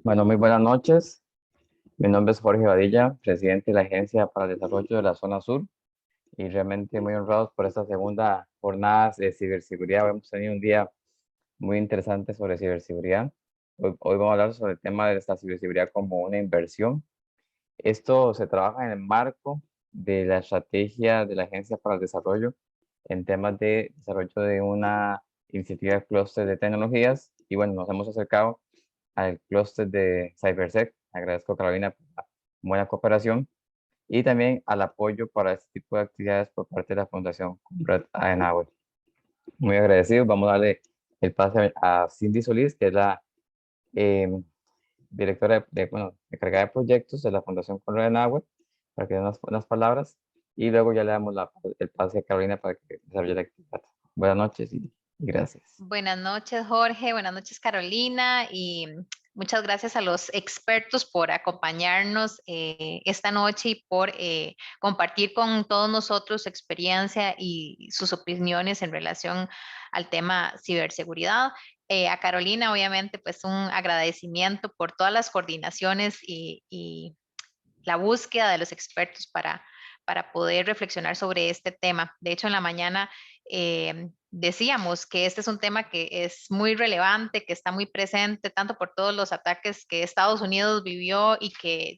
Bueno, muy buenas noches. Mi nombre es Jorge Badilla, presidente de la Agencia para el Desarrollo de la Zona Sur, y realmente muy honrados por esta segunda jornada de ciberseguridad. Hemos tenido un día muy interesante sobre ciberseguridad. Hoy vamos a hablar sobre el tema de esta ciberseguridad como una inversión. Esto se trabaja en el marco de la estrategia de la Agencia para el Desarrollo en temas de desarrollo de una iniciativa de clúster de tecnologías. Y bueno, nos hemos acercado al clúster de CyberSec. Agradezco a Carolina por la buena cooperación y también al apoyo para este tipo de actividades por parte de la Fundación Conrad Adenauer. Muy agradecido. Vamos a darle el pase a Cindy Solís, que es la eh, directora bueno, encargada de proyectos de la Fundación Conrad Adenauer, para que dé unas palabras, y luego ya le damos el pase a Carolina para que desarrolle la actividad. Buenas noches y gracias. Buenas noches, Jorge. Buenas noches, Carolina. Y muchas gracias a los expertos por acompañarnos esta noche y por compartir con todos nosotros su experiencia y sus opiniones en relación al tema ciberseguridad. A Carolina, obviamente, pues un agradecimiento por todas las coordinaciones y la búsqueda de los expertos para poder reflexionar sobre este tema. De hecho, en la mañana decíamos que este es un tema que es muy relevante, que está muy presente, tanto por todos los ataques que Estados Unidos vivió y que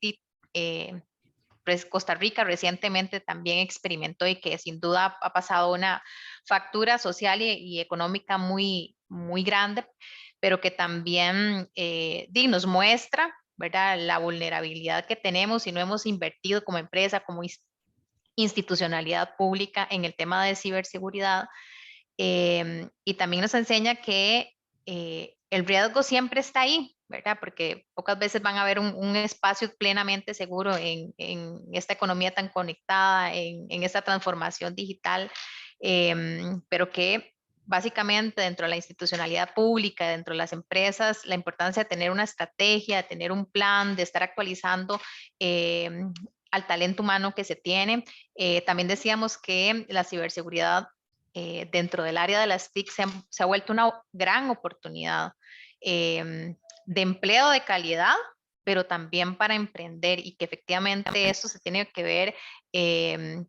pues Costa Rica recientemente también experimentó y que sin duda ha pasado una factura social y económica muy, muy grande, pero que también nos muestra, ¿verdad?, la vulnerabilidad que tenemos si no hemos invertido como empresa, como institucionalidad pública en el tema de ciberseguridad. Y también nos enseña que el riesgo siempre está ahí, ¿verdad? Porque pocas veces van a haber un espacio plenamente seguro esta economía tan conectada, en esta transformación digital, pero que básicamente dentro de la institucionalidad pública, dentro de las empresas, la importancia de tener una estrategia, de tener un plan, de estar actualizando al talento humano que se tiene. También decíamos que la ciberseguridad dentro del área de las TIC se ha vuelto una gran oportunidad de empleo de calidad, pero también para emprender y que efectivamente esto se tiene que ver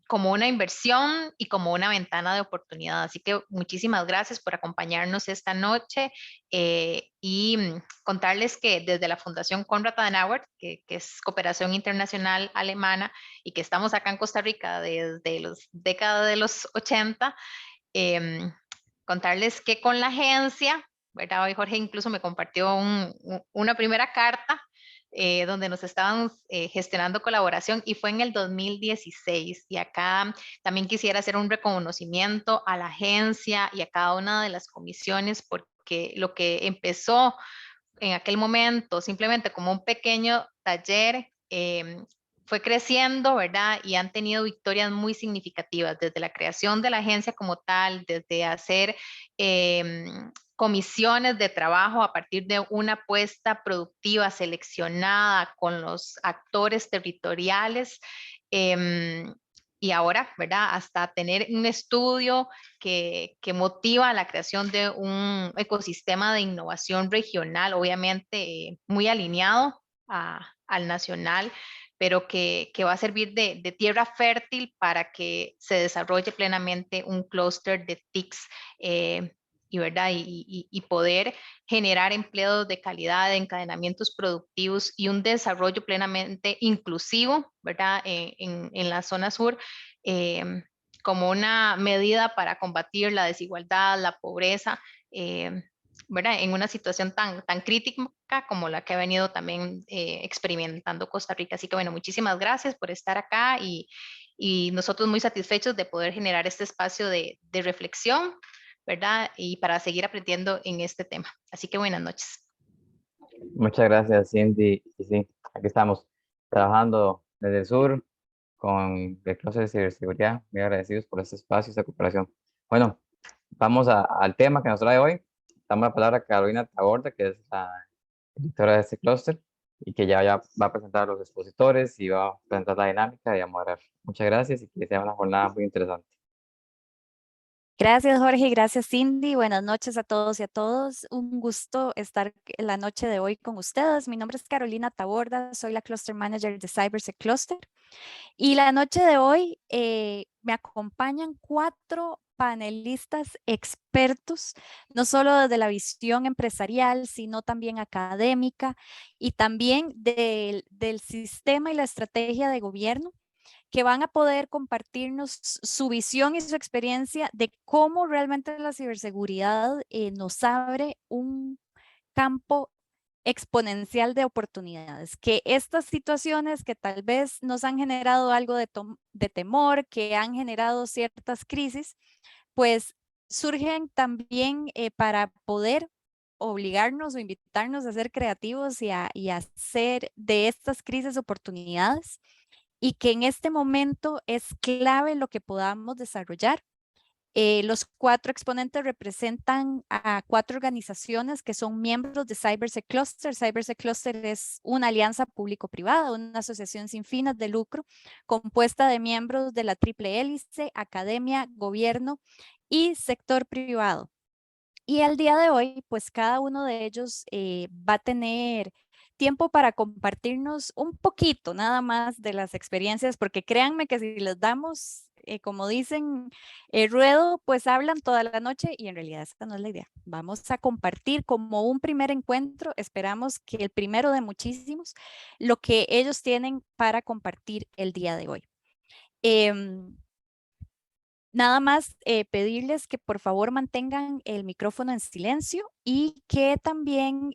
como una inversión y como una ventana de oportunidad. Así que muchísimas gracias por acompañarnos esta noche y contarles que desde la Fundación Konrad Adenauer, que es cooperación internacional alemana y que estamos acá en Costa Rica desde las décadas de los 80, contarles que con la agencia, ¿verdad? Hoy Jorge incluso me compartió una primera carta donde nos estaban gestionando colaboración y fue en el 2016. Y acá también quisiera hacer un reconocimiento a la agencia y a cada una de las comisiones porque lo que empezó en aquel momento simplemente como un pequeño taller fue creciendo, ¿verdad? Y han tenido victorias muy significativas desde la creación de la agencia como tal, desde hacer comisiones de trabajo a partir de una apuesta productiva seleccionada con los actores territoriales. Y ahora, ¿verdad? Hasta tener un estudio que motiva la creación de un ecosistema de innovación regional, obviamente muy alineado al nacional, pero que va a servir de tierra fértil para que se desarrolle plenamente un clúster de TICs ¿verdad? Y poder generar empleos de calidad, encadenamientos productivos y un desarrollo plenamente inclusivo, ¿verdad? En la zona sur, eh, como una medida para combatir la desigualdad, la pobreza, ¿verdad? En una situación tan crítica como la que ha venido también experimentando Costa Rica. Así que bueno, muchísimas gracias por estar acá y nosotros muy satisfechos de poder generar este espacio de reflexión, ¿verdad? Y para seguir aprendiendo en este tema. Así que buenas noches. Muchas gracias, Cindy. Y sí, aquí estamos trabajando desde el sur con el clúster de ciberseguridad. Muy agradecidos por este espacio, esta cooperación. Bueno, vamos al tema que nos trae hoy. Damos la palabra a Carolina Tagorda, que es la directora de este clúster y que ya va a presentar a los expositores y va a presentar la dinámica y a moderar. Muchas gracias y que sea una jornada muy interesante. Gracias, Jorge, gracias, Cindy. Buenas noches a todos y a todos. Un gusto estar la noche de hoy con ustedes. Mi nombre es Carolina Taborda, soy la Cluster Manager de CyberSec Cluster. Y la noche de hoy me acompañan 4 panelistas expertos, no solo desde la visión empresarial, sino también académica y también del sistema y la estrategia de gobierno, que van a poder compartirnos su visión y su experiencia de cómo realmente la ciberseguridad nos abre un campo exponencial de oportunidades, que estas situaciones que tal vez nos han generado algo de temor, que han generado ciertas crisis, pues surgen también para poder obligarnos o invitarnos a ser creativos y a hacer de estas crisis oportunidades, y que en este momento es clave lo que podamos desarrollar. Los 4 exponentes representan a 4 organizaciones que son miembros de CyberSec Cluster. CyberSec Cluster es una alianza público-privada, una asociación sin fines de lucro, compuesta de miembros de la triple hélice, academia, gobierno y sector privado. Y al día de hoy, pues cada uno de ellos va a tener tiempo para compartirnos un poquito nada más de las experiencias, porque créanme que si les damos, como dicen, ruedo, pues hablan toda la noche y en realidad esta no es la idea. Vamos a compartir como un primer encuentro, esperamos que el primero de muchísimos, lo que ellos tienen para compartir el día de hoy. Nada más pedirles que por favor mantengan el micrófono en silencio y que también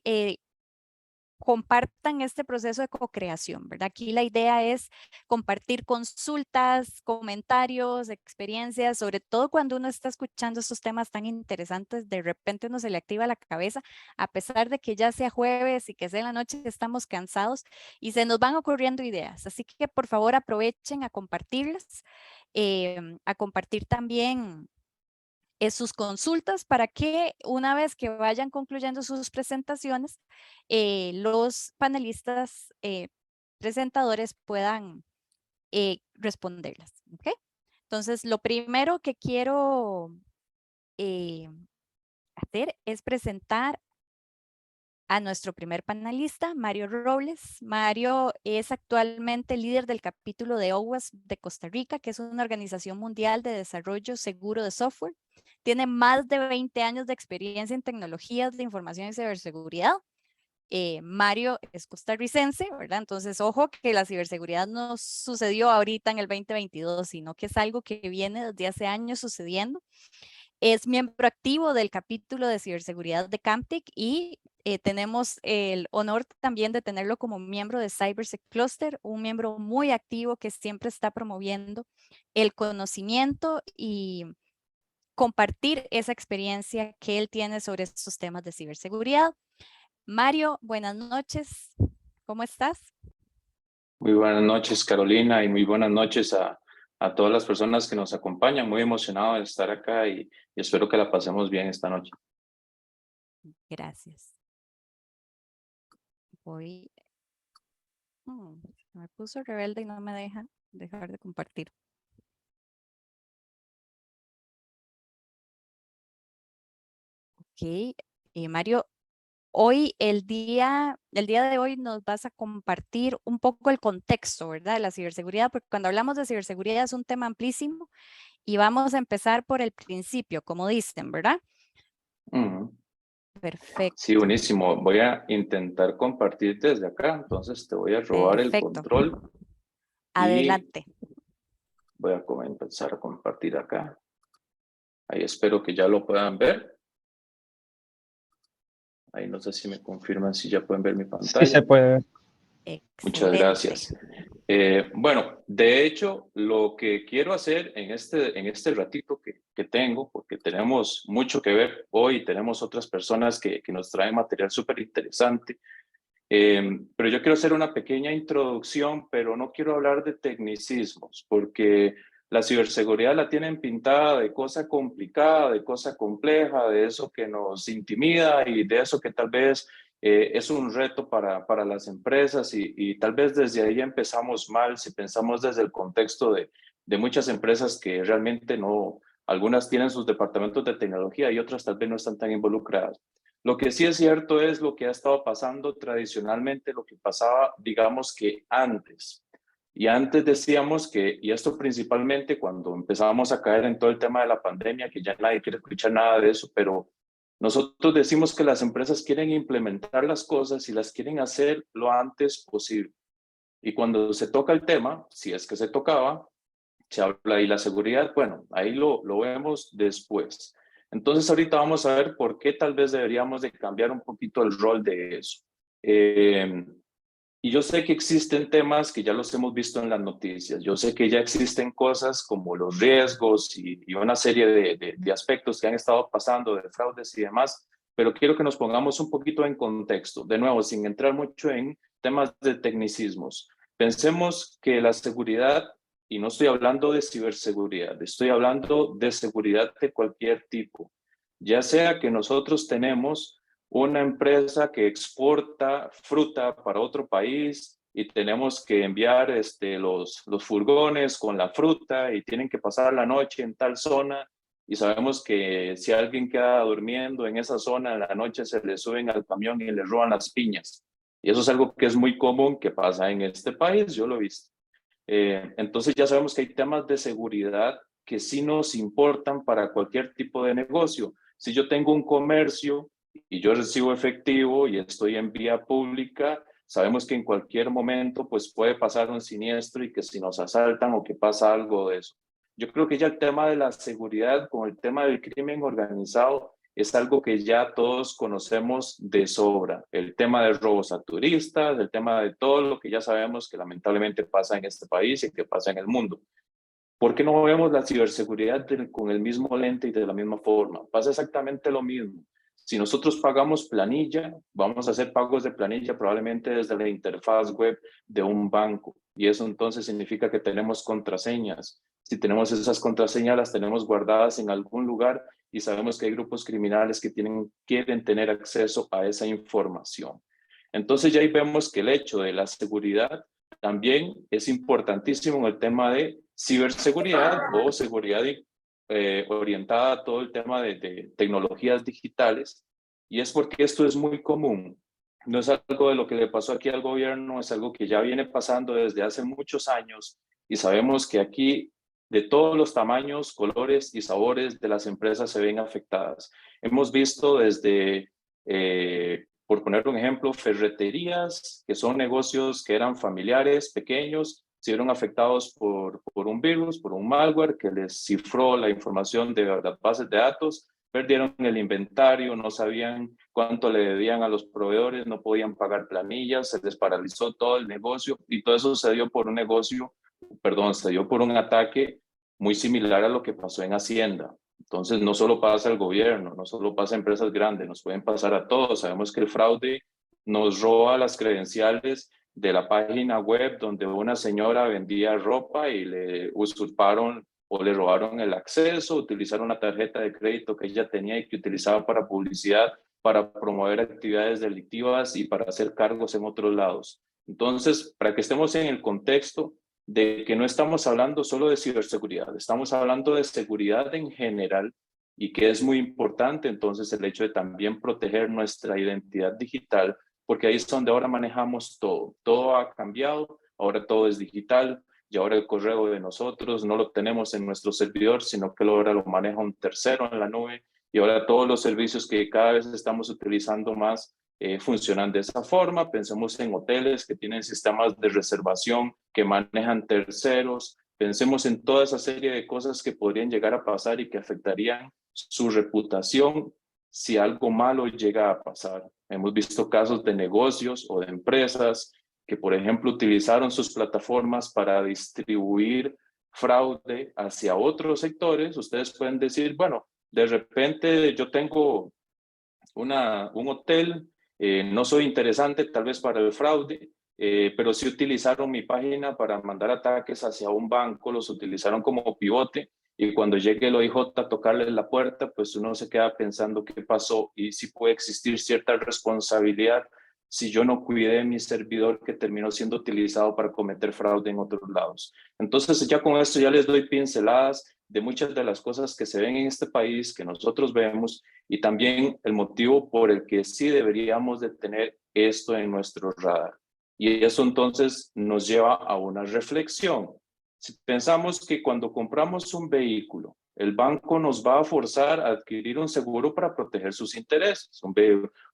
compartan este proceso de co-creación, ¿verdad? Aquí la idea es compartir consultas, comentarios, experiencias, sobre todo cuando uno está escuchando estos temas tan interesantes, de repente uno se le activa la cabeza, a pesar de que ya sea jueves y que sea en la noche, estamos cansados y se nos van ocurriendo ideas. Así que por favor aprovechen a compartirlas, a compartir también sus consultas para que una vez que vayan concluyendo sus presentaciones, los panelistas presentadores puedan responderlas. ¿Okay? Entonces, lo primero que quiero hacer es presentar a nuestro primer panelista, Mario Robles. Mario es actualmente líder del capítulo de OWASP de Costa Rica, que es una organización mundial de desarrollo seguro de software. Tiene más de 20 años de experiencia en tecnologías de información y ciberseguridad. Mario es costarricense, ¿verdad? Entonces, ojo que la ciberseguridad no sucedió ahorita en el 2022, sino que es algo que viene desde hace años sucediendo. Es miembro activo del capítulo de ciberseguridad de Camtic y tenemos el honor también de tenerlo como miembro de CyberSec Cluster, un miembro muy activo que siempre está promoviendo el conocimiento y compartir esa experiencia que él tiene sobre estos temas de ciberseguridad. Mario, buenas noches. ¿Cómo estás? Muy buenas noches, Carolina, y muy buenas noches a todas las personas que nos acompañan. Muy emocionado de estar acá y espero que la pasemos bien esta noche. Gracias. Me puso rebelde y no me deja dejar de compartir. Ok, Mario, hoy, el día de hoy nos vas a compartir un poco el contexto, ¿verdad? De la ciberseguridad, porque cuando hablamos de ciberseguridad es un tema amplísimo y vamos a empezar por el principio, como dicen, ¿verdad? Perfecto. Sí, buenísimo. Voy a intentar compartir desde acá, entonces te voy a robar el control. Adelante. Voy a empezar a compartir acá. Ahí espero que ya lo puedan ver. Ahí no sé si me confirman si ya pueden ver mi pantalla. Sí, se puede ver. Excelente. Muchas gracias. Bueno, de hecho, lo que quiero hacer en este ratito que tengo, porque tenemos mucho que ver hoy, tenemos otras personas que nos traen material súper interesante, pero yo quiero hacer una pequeña introducción, pero no quiero hablar de tecnicismos, porque la ciberseguridad la tienen pintada de cosa complicada, de cosa compleja, de eso que nos intimida y de eso que tal vez es un reto para las empresas y tal vez desde ahí empezamos mal si pensamos desde el contexto de muchas empresas que realmente no algunas tienen sus departamentos de tecnología y otras tal vez no están tan involucradas. Lo que sí es cierto es lo que ha estado pasando tradicionalmente, lo que pasaba, digamos que antes. Y antes decíamos que, y esto principalmente cuando empezábamos a caer en todo el tema de la pandemia, que ya nadie quiere escuchar nada de eso, pero nosotros decimos que las empresas quieren implementar las cosas y las quieren hacer lo antes posible. Y cuando se toca el tema, si es que se tocaba, se habla ahí la seguridad, bueno, ahí lo vemos después. Entonces ahorita vamos a ver por qué tal vez deberíamos de cambiar un poquito el rol de eso. Y yo sé que existen temas que ya los hemos visto en las noticias. Yo sé que ya existen cosas como los riesgos y una serie de aspectos que han estado pasando, de fraudes y demás, pero quiero que nos pongamos un poquito en contexto. De nuevo, sin entrar mucho en temas de tecnicismos. Pensemos que la seguridad, y no estoy hablando de ciberseguridad, estoy hablando de seguridad de cualquier tipo. Ya sea que nosotros tenemos una empresa que exporta fruta para otro país y tenemos que enviar los furgones con la fruta y tienen que pasar la noche en tal zona y sabemos que si alguien queda durmiendo en esa zona en la noche se le suben al camión y le roban las piñas. Y eso es algo que es muy común que pasa en este país, yo lo he visto. Entonces ya sabemos que hay temas de seguridad que sí nos importan para cualquier tipo de negocio. Si yo tengo un comercio y yo recibo efectivo y estoy en vía pública, sabemos que en cualquier momento pues puede pasar un siniestro y que si nos asaltan o que pasa algo de eso. Yo creo que ya el tema de la seguridad con el tema del crimen organizado es algo que ya todos conocemos de sobra. El tema de robos a turistas, el tema de todo lo que ya sabemos que lamentablemente pasa en este país y que pasa en el mundo. ¿Por qué no vemos la ciberseguridad con el mismo lente y de la misma forma? Pasa exactamente lo mismo. Si nosotros pagamos planilla, vamos a hacer pagos de planilla probablemente desde la interfaz web de un banco. Y eso entonces significa que tenemos contraseñas. Si tenemos esas contraseñas, las tenemos guardadas en algún lugar y sabemos que hay grupos criminales que quieren tener acceso a esa información. Entonces ya ahí vemos que el hecho de la seguridad también es importantísimo en el tema de ciberseguridad o seguridad orientada a todo el tema de tecnologías digitales, y es porque esto es muy común. No es algo de lo que le pasó aquí al gobierno, es algo que ya viene pasando desde hace muchos años y sabemos que aquí de todos los tamaños, colores y sabores de las empresas se ven afectadas. Hemos visto desde, por poner un ejemplo, ferreterías, que son negocios que eran familiares, pequeños, se vieron afectados por un virus, por un malware que les cifró la información de las bases de datos, perdieron el inventario, no sabían cuánto le debían a los proveedores, no podían pagar planillas, se les paralizó todo el negocio y todo eso se dio por un se dio por un ataque muy similar a lo que pasó en Hacienda. Entonces no solo pasa al gobierno, no solo pasa a empresas grandes, nos pueden pasar a todos. Sabemos que el fraude nos roba las credenciales de la página web donde una señora vendía ropa y le usurparon o le robaron el acceso, utilizaron una tarjeta de crédito que ella tenía y que utilizaba para publicidad, para promover actividades delictivas y para hacer cargos en otros lados. Entonces, para que estemos en el contexto de que no estamos hablando solo de ciberseguridad, estamos hablando de seguridad en general y que es muy importante entonces el hecho de también proteger nuestra identidad digital, porque ahí es donde ahora manejamos todo. Todo ha cambiado, ahora todo es digital y ahora el correo de nosotros no lo tenemos en nuestro servidor, sino que ahora lo maneja un tercero en la nube y ahora todos los servicios que cada vez estamos utilizando más funcionan de esa forma. Pensemos en hoteles que tienen sistemas de reservación que manejan terceros. Pensemos en toda esa serie de cosas que podrían llegar a pasar y que afectarían su reputación si algo malo llega a pasar. Hemos visto casos de negocios o de empresas que, por ejemplo, utilizaron sus plataformas para distribuir fraude hacia otros sectores. Ustedes pueden decir, bueno, de repente yo tengo un hotel, no soy interesante tal vez para el fraude, pero sí utilizaron mi página para mandar ataques hacia un banco, los utilizaron como pivote y cuando llegue el OIJ a tocarles la puerta, pues uno se queda pensando qué pasó y si puede existir cierta responsabilidad si yo no cuidé mi servidor que terminó siendo utilizado para cometer fraude en otros lados. Entonces ya con esto ya les doy pinceladas de muchas de las cosas que se ven en este país, que nosotros vemos, y también el motivo por el que sí deberíamos de tener esto en nuestro radar. Y eso entonces nos lleva a una reflexión. Si pensamos que cuando compramos un vehículo, el banco nos va a forzar a adquirir un seguro para proteger sus intereses,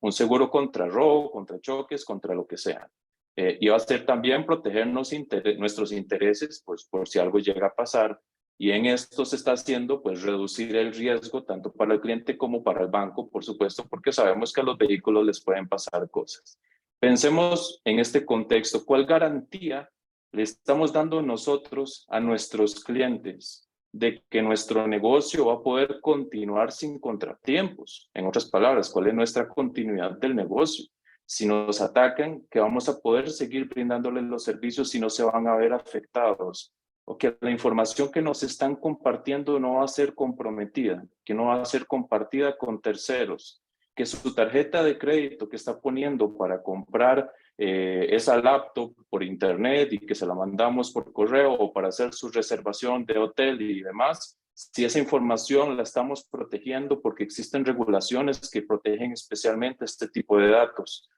un seguro contra robo, contra choques, contra lo que sea. Y va a ser también protegernos nuestros intereses, pues por si algo llega a pasar. Y en esto se está haciendo, pues, reducir el riesgo tanto para el cliente como para el banco, por supuesto, porque sabemos que a los vehículos les pueden pasar cosas. Pensemos en este contexto, ¿cuál garantía le estamos dando nosotros a nuestros clientes de que nuestro negocio va a poder continuar sin contratiempos? En otras palabras, ¿cuál es nuestra continuidad del negocio? Si nos atacan, que vamos a poder seguir brindándoles los servicios y no se van a ver afectados, o que la información que nos están compartiendo no va a ser comprometida, que no va a ser compartida con terceros, que su tarjeta de crédito que está poniendo para comprar esa laptop por internet y que se la mandamos por correo o para hacer su reservación de hotel y demás, si esa información la estamos protegiendo porque existen regulaciones que protegen especialmente este tipo de datos.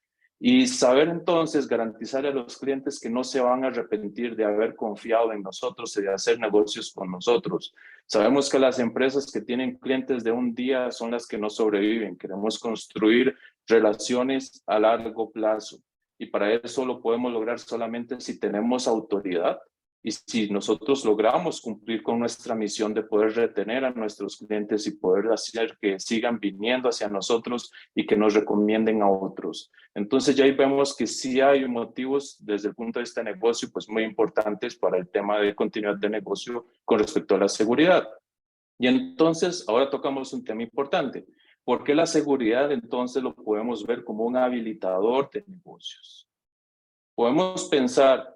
Y saber entonces garantizar a los clientes que no se van a arrepentir de haber confiado en nosotros y de hacer negocios con nosotros. Sabemos que las empresas que tienen clientes de un día son las que no sobreviven. Queremos construir relaciones a largo plazo. Y para eso lo podemos lograr solamente si tenemos autoridad y si nosotros logramos cumplir con nuestra misión de poder retener a nuestros clientes y poder hacer que sigan viniendo hacia nosotros y que nos recomienden a otros. Entonces ya ahí vemos que sí hay motivos desde el punto de vista de negocio pues muy importantes para el tema de continuidad de negocio con respecto a la seguridad. Y entonces ahora tocamos un tema importante. ¿Por qué la seguridad entonces lo podemos ver como un habilitador de negocios? Podemos pensar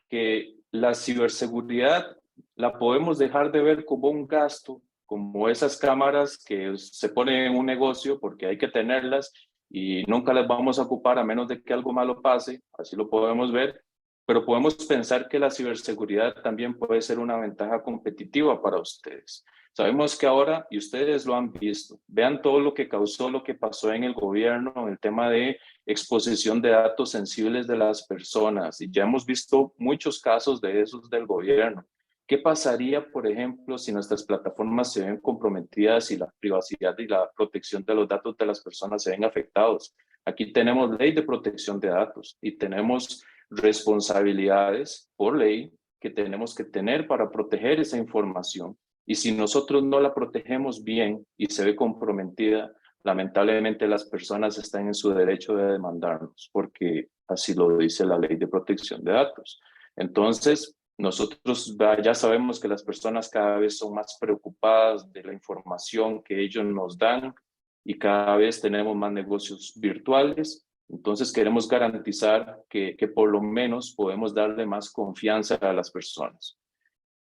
que la ciberseguridad la podemos dejar de ver como un gasto, como esas cámaras que se ponen en un negocio porque hay que tenerlas y nunca las vamos a ocupar a menos de que algo malo pase, así lo podemos ver, pero podemos pensar que la ciberseguridad también puede ser una ventaja competitiva para ustedes. Sabemos que ahora, y ustedes lo han visto, vean todo lo que causó, lo que pasó en el gobierno, en el tema de exposición de datos sensibles de las personas, y ya hemos visto muchos casos de esos del gobierno. ¿Qué pasaría, por ejemplo, si nuestras plataformas se ven comprometidas y la privacidad y la protección de los datos de las personas se ven afectados? Aquí tenemos ley de protección de datos y tenemos responsabilidades por ley que tenemos que tener para proteger esa información. Y si nosotros no la protegemos bien y se ve comprometida, lamentablemente las personas están en su derecho de demandarnos, porque así lo dice la ley de protección de datos. Entonces, nosotros ya sabemos que las personas cada vez son más preocupadas de la información que ellos nos dan y cada vez tenemos más negocios virtuales. Entonces queremos garantizar que por lo menos podemos darle más confianza a las personas.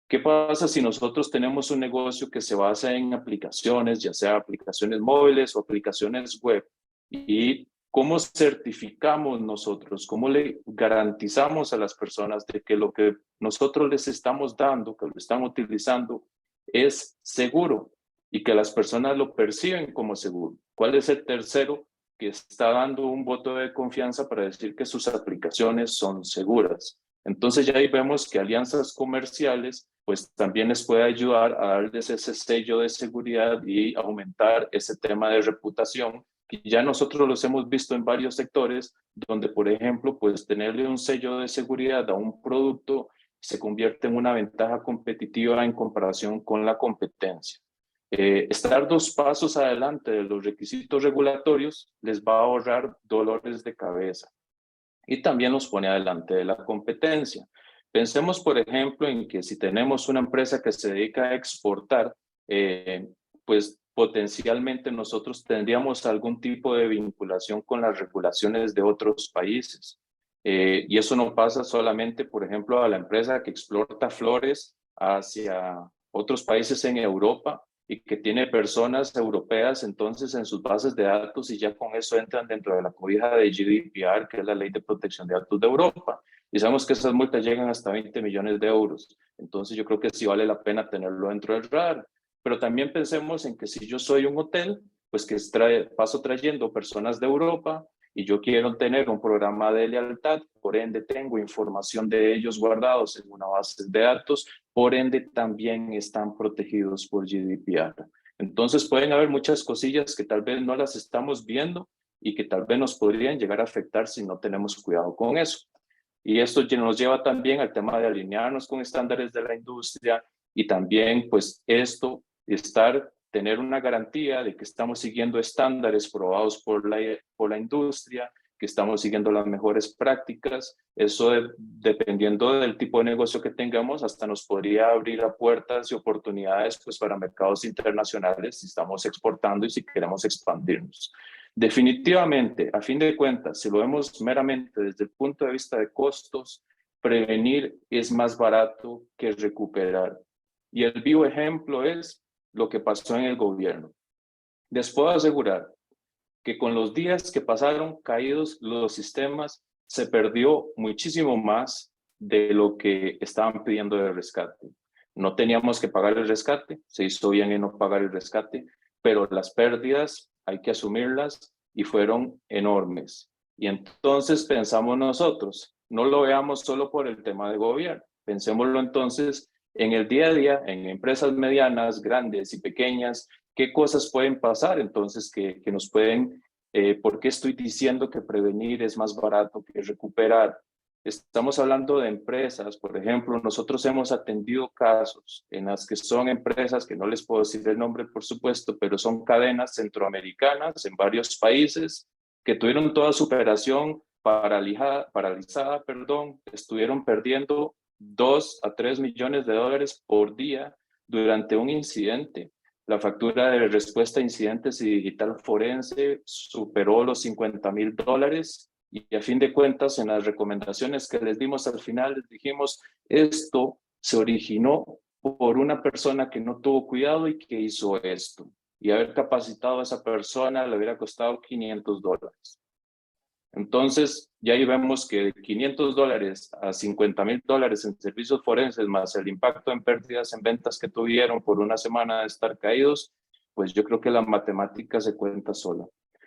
¿Qué pasa si nosotros tenemos un negocio que se basa en aplicaciones, ya sea aplicaciones móviles o aplicaciones web? ¿Y cómo certificamos nosotros? ¿Cómo le garantizamos a las personas de que lo que nosotros les estamos dando, que lo están utilizando, es seguro y que las personas lo perciben como seguro? ¿Cuál es el tercero que está dando un voto de confianza para decir que sus aplicaciones son seguras? Entonces ya ahí vemos que alianzas comerciales pues también les puede ayudar a darles ese sello de seguridad y aumentar ese tema de reputación, que ya nosotros los hemos visto en varios sectores, donde por ejemplo pues tenerle un sello de seguridad a un producto se convierte en una ventaja competitiva en comparación con la competencia. Estar 2 pasos adelante de los requisitos regulatorios les va a ahorrar dolores de cabeza y también los pone adelante de la competencia. Pensemos, por ejemplo, en que si tenemos una empresa que se dedica a exportar, pues potencialmente nosotros tendríamos algún tipo de vinculación con las regulaciones de otros países. Y eso no pasa solamente, por ejemplo, a la empresa que exporta flores hacia otros países en Europa, y que tiene personas europeas entonces en sus bases de datos y ya con eso entran dentro de la cobija de GDPR, que es la Ley de Protección de Datos de Europa. Y sabemos que esas multas llegan hasta 20 millones de euros. Entonces yo creo que sí vale la pena tenerlo dentro del radar. Pero también pensemos en que si yo soy un hotel, pues que paso trayendo personas de Europa y yo quiero tener un programa de lealtad, por ende tengo información de ellos guardados en una base de datos, por ende también están protegidos por GDPR. Entonces pueden haber muchas cosillas que tal vez no las estamos viendo y que tal vez nos podrían llegar a afectar si no tenemos cuidado con eso. Y esto nos lleva también al tema de alinearnos con estándares de la industria y también pues tener una garantía de que estamos siguiendo estándares probados por la industria, que estamos siguiendo las mejores prácticas. Eso dependiendo del tipo de negocio que tengamos, hasta nos podría abrir a puertas y oportunidades pues, para mercados internacionales si estamos exportando y si queremos expandirnos. Definitivamente, a fin de cuentas, si lo vemos meramente desde el punto de vista de costos, prevenir es más barato que recuperar. Y el vivo ejemplo es lo que pasó en el gobierno. Les puedo asegurar que con los días que pasaron caídos los sistemas, se perdió muchísimo más de lo que estaban pidiendo de rescate. No teníamos que pagar el rescate, se hizo bien en no pagar el rescate, pero las pérdidas hay que asumirlas y fueron enormes. Y entonces pensamos nosotros, no lo veamos solo por el tema de gobierno, pensémoslo entonces en el día a día, en empresas medianas, grandes y pequeñas, qué cosas pueden pasar entonces que nos pueden, ¿por qué estoy diciendo que prevenir es más barato que recuperar? Estamos hablando de empresas, por ejemplo, nosotros hemos atendido casos en las que son empresas, que no les puedo decir el nombre por supuesto, pero son cadenas centroamericanas en varios países que tuvieron toda su operación paralizada, estuvieron perdiendo 2 a 3 millones de dólares por día durante un incidente. La factura de respuesta a incidentes y digital forense superó los $50,000 y a fin de cuentas en las recomendaciones que les dimos al final les dijimos esto se originó por una persona que no tuvo cuidado y que hizo esto. Y haber capacitado a esa persona le hubiera costado $500. Entonces, ya ahí vemos que de $500 a $50,000 en servicios forenses, más el impacto en pérdidas en ventas que tuvieron por una semana de estar caídos, pues yo creo que la matemática se cuenta sola.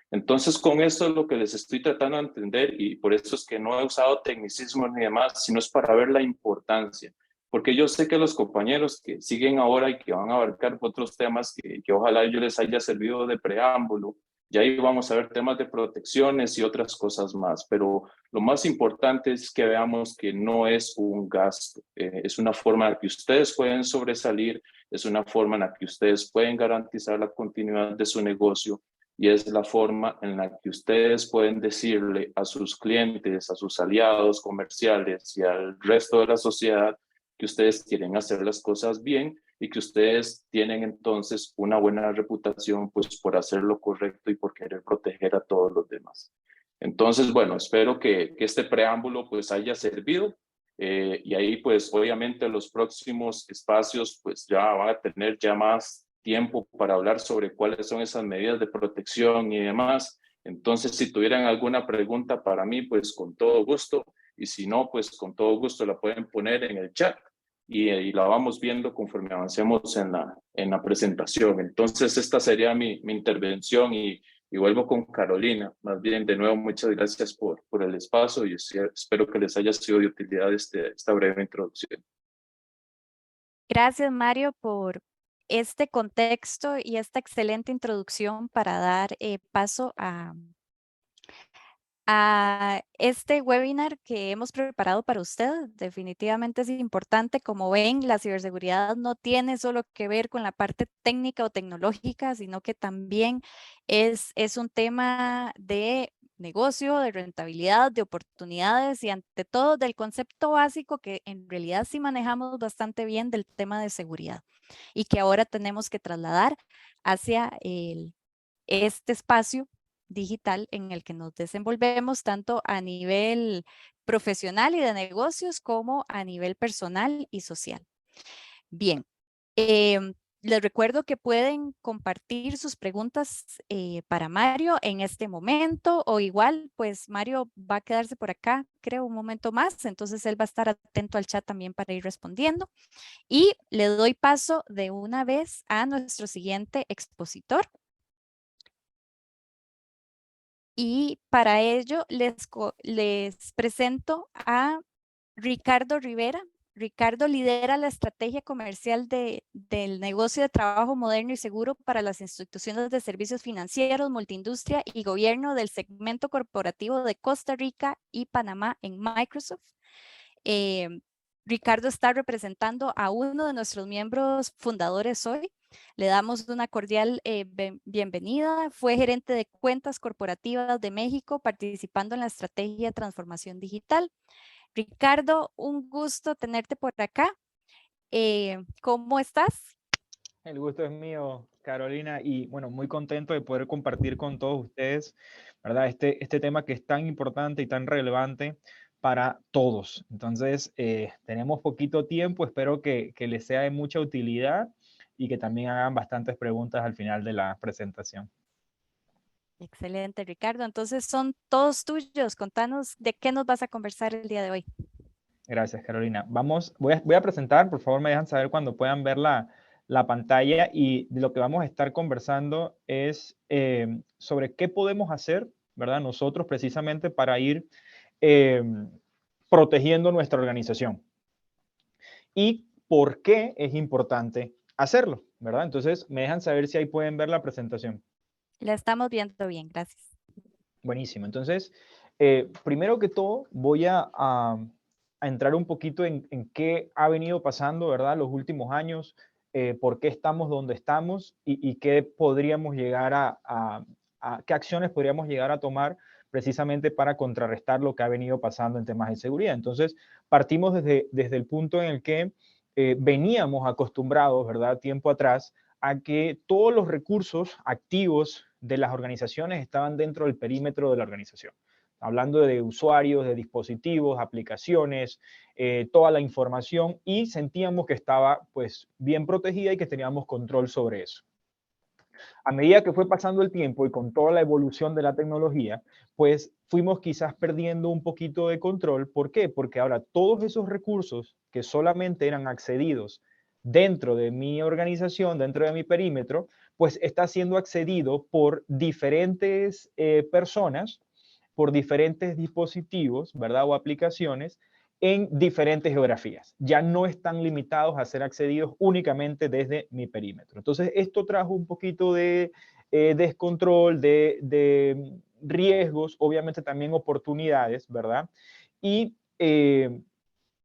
Entonces, con esto es lo que les estoy tratando de entender y por eso es que no he usado tecnicismos ni demás, sino es para ver la importancia. Porque yo sé que los compañeros que siguen ahora y que van a abarcar otros temas que ojalá yo les haya servido de preámbulo, ya ahí vamos a ver temas de protecciones y otras cosas más, pero lo más importante es que veamos que no es un gasto, es una forma en la que ustedes pueden sobresalir, es una forma en la que ustedes pueden garantizar la continuidad de su negocio y es la forma en la que ustedes pueden decirle a sus clientes, a sus aliados comerciales y al resto de la sociedad que ustedes quieren hacer las cosas bien y que ustedes tienen entonces una buena reputación pues por hacer lo correcto y por querer proteger a todos los demás. Entonces, bueno, espero que este preámbulo pues haya servido y ahí pues obviamente los próximos espacios pues ya van a tener ya más tiempo para hablar sobre cuáles son esas medidas de protección y demás. Entonces, si tuvieran alguna pregunta para mí, pues con todo gusto y si no, pues con todo gusto la pueden poner en el chat. Y la vamos viendo conforme avancemos en la presentación. Entonces, esta sería mi intervención y vuelvo con Carolina. Más bien, de nuevo, muchas gracias por el espacio y espero que les haya sido de utilidad esta breve introducción. Gracias, Mario, por este contexto y esta excelente introducción para dar paso a este webinar que hemos preparado para usted. Definitivamente es importante. Como ven, la ciberseguridad no tiene solo que ver con la parte técnica o tecnológica, sino que también es un tema de negocio, de rentabilidad, de oportunidades y ante todo del concepto básico que en realidad sí manejamos bastante bien del tema de seguridad y que ahora tenemos que trasladar hacia este espacio digital en el que nos desenvolvemos tanto a nivel profesional y de negocios como a nivel personal y social. Bien, Les recuerdo que pueden compartir sus preguntas para Mario en este momento, o igual, pues Mario va a quedarse por acá, creo, un momento más, entonces él va a estar atento al chat también para ir respondiendo. Y le doy paso de una vez a nuestro siguiente expositor. Y para ello les presento a Ricardo Rivera. Ricardo lidera la estrategia comercial del negocio de trabajo moderno y seguro para las instituciones de servicios financieros, multiindustria y gobierno del segmento corporativo de Costa Rica y Panamá en Microsoft. Ricardo está representando a uno de nuestros miembros fundadores hoy. Le damos una cordial bienvenida. Fue gerente de cuentas corporativas de México, participando en la estrategia de transformación digital. Ricardo, un gusto tenerte por acá. ¿Cómo estás? El gusto es mío, Carolina, y bueno, muy contento de poder compartir con todos ustedes, ¿verdad? Este tema que es tan importante y tan relevante para todos. Entonces, tenemos poquito tiempo, espero que les sea de mucha utilidad y que también hagan bastantes preguntas al final de la presentación. Excelente, Ricardo. Entonces son todos tuyos. Contanos de qué nos vas a conversar el día de hoy. Gracias, Carolina. Voy a presentar, por favor me dejan saber cuando puedan ver la pantalla, y de lo que vamos a estar conversando es sobre qué podemos hacer, ¿verdad? Nosotros precisamente para ir protegiendo nuestra organización y por qué es importante hacerlo, ¿verdad? Entonces me dejan saber si ahí pueden ver la presentación. La estamos viendo bien, gracias. Buenísimo. Entonces, primero que todo, voy a entrar un poquito en qué ha venido pasando, ¿verdad? Los últimos años, por qué estamos donde estamos y qué podríamos llegar qué acciones podríamos llegar a tomar precisamente para contrarrestar lo que ha venido pasando en temas de seguridad. Entonces, partimos desde el punto en el que veníamos acostumbrados, ¿verdad? Tiempo atrás, a que todos los recursos activos de las organizaciones estaban dentro del perímetro de la organización. Hablando de usuarios, de dispositivos, aplicaciones, toda la información, y sentíamos que estaba pues bien protegida y que teníamos control sobre eso. A medida que fue pasando el tiempo y con toda la evolución de la tecnología, pues fuimos quizás perdiendo un poquito de control. ¿Por qué? Porque ahora todos esos recursos que solamente eran accedidos dentro de mi organización, dentro de mi perímetro, pues está siendo accedido por diferentes personas, por diferentes dispositivos, ¿verdad? O aplicaciones en diferentes geografías. Ya no están limitados a ser accedidos únicamente desde mi perímetro. Entonces, esto trajo un poquito de descontrol, de riesgos, obviamente también oportunidades, ¿verdad? Y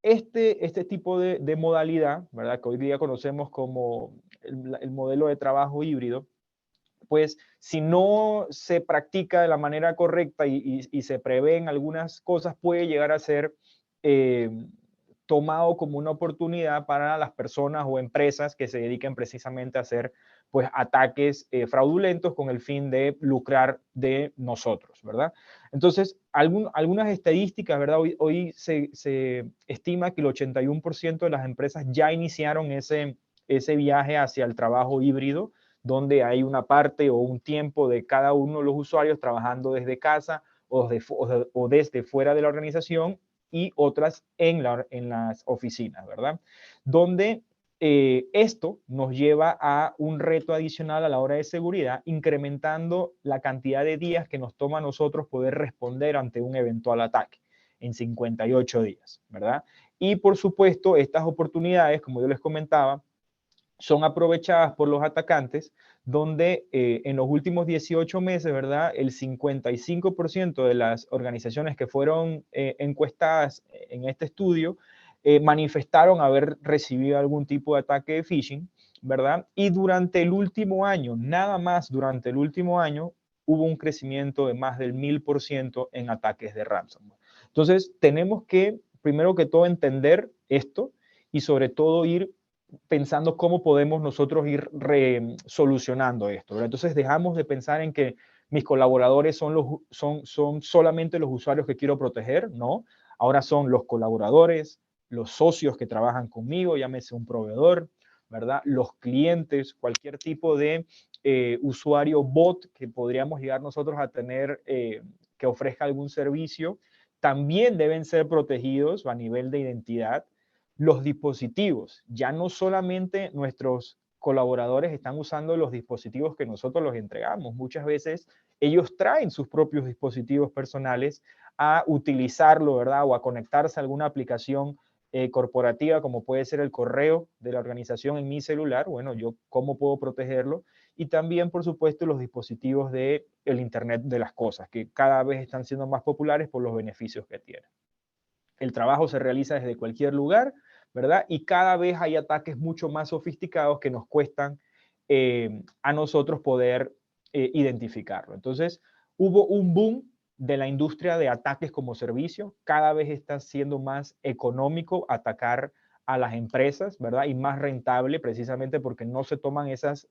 este tipo de modalidad, ¿verdad? Que hoy día conocemos como el modelo de trabajo híbrido, pues si no se practica de la manera correcta y se prevén algunas cosas, puede llegar a ser tomado como una oportunidad para las personas o empresas que se dediquen precisamente a hacer pues ataques fraudulentos con el fin de lucrar de nosotros, ¿verdad? Entonces, algunas estadísticas, ¿verdad? Hoy se estima que el 81% de las empresas ya iniciaron ese viaje hacia el trabajo híbrido, donde hay una parte o un tiempo de cada uno de los usuarios trabajando desde casa o desde fuera de la organización, y otras en las oficinas, ¿verdad? Donde esto nos lleva a un reto adicional a la hora de seguridad, incrementando la cantidad de días que nos toma a nosotros poder responder ante un eventual ataque en 58 días, ¿verdad? Y por supuesto, estas oportunidades, como yo les comentaba, son aprovechadas por los atacantes, donde en los últimos 18 meses, ¿verdad? El 55% de las organizaciones que fueron encuestadas en este estudio manifestaron haber recibido algún tipo de ataque de phishing, ¿verdad? Y durante el último año, nada más durante el último año, hubo un crecimiento de más del 1000% en ataques de ransomware. Entonces, tenemos que, primero que todo, entender esto y sobre todo ir pensando cómo podemos nosotros ir solucionando esto, ¿verdad? Entonces dejamos de pensar en que mis colaboradores son solamente los usuarios que quiero proteger, no. Ahora son los colaboradores, los socios que trabajan conmigo, llámese un proveedor, ¿verdad? Los clientes, cualquier tipo de usuario bot que podríamos llegar nosotros a tener que ofrezca algún servicio, también deben ser protegidos a nivel de identidad. Los dispositivos, ya no solamente nuestros colaboradores están usando los dispositivos que nosotros los entregamos. Muchas veces ellos traen sus propios dispositivos personales a utilizarlo, ¿verdad? O a conectarse a alguna aplicación corporativa, como puede ser el correo de la organización en mi celular. Bueno, yo cómo puedo protegerlo. Y también, por supuesto, los dispositivos del Internet de las cosas, que cada vez están siendo más populares por los beneficios que tienen. El trabajo se realiza desde cualquier lugar, ¿verdad? Y cada vez hay ataques mucho más sofisticados que nos cuestan a nosotros poder identificarlo. Entonces, hubo un boom de la industria de ataques como servicio. Cada vez está siendo más económico atacar a las empresas, ¿verdad? Y más rentable precisamente porque no se toman esas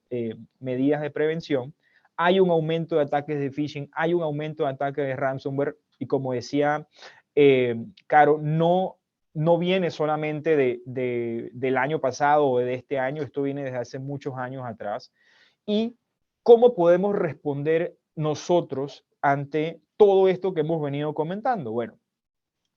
medidas de prevención. Hay un aumento de ataques de phishing, hay un aumento de ataques de ransomware y como decía Caro, no viene solamente del año pasado o de este año, esto viene desde hace muchos años atrás. ¿Y cómo podemos responder nosotros ante todo esto que hemos venido comentando? Bueno,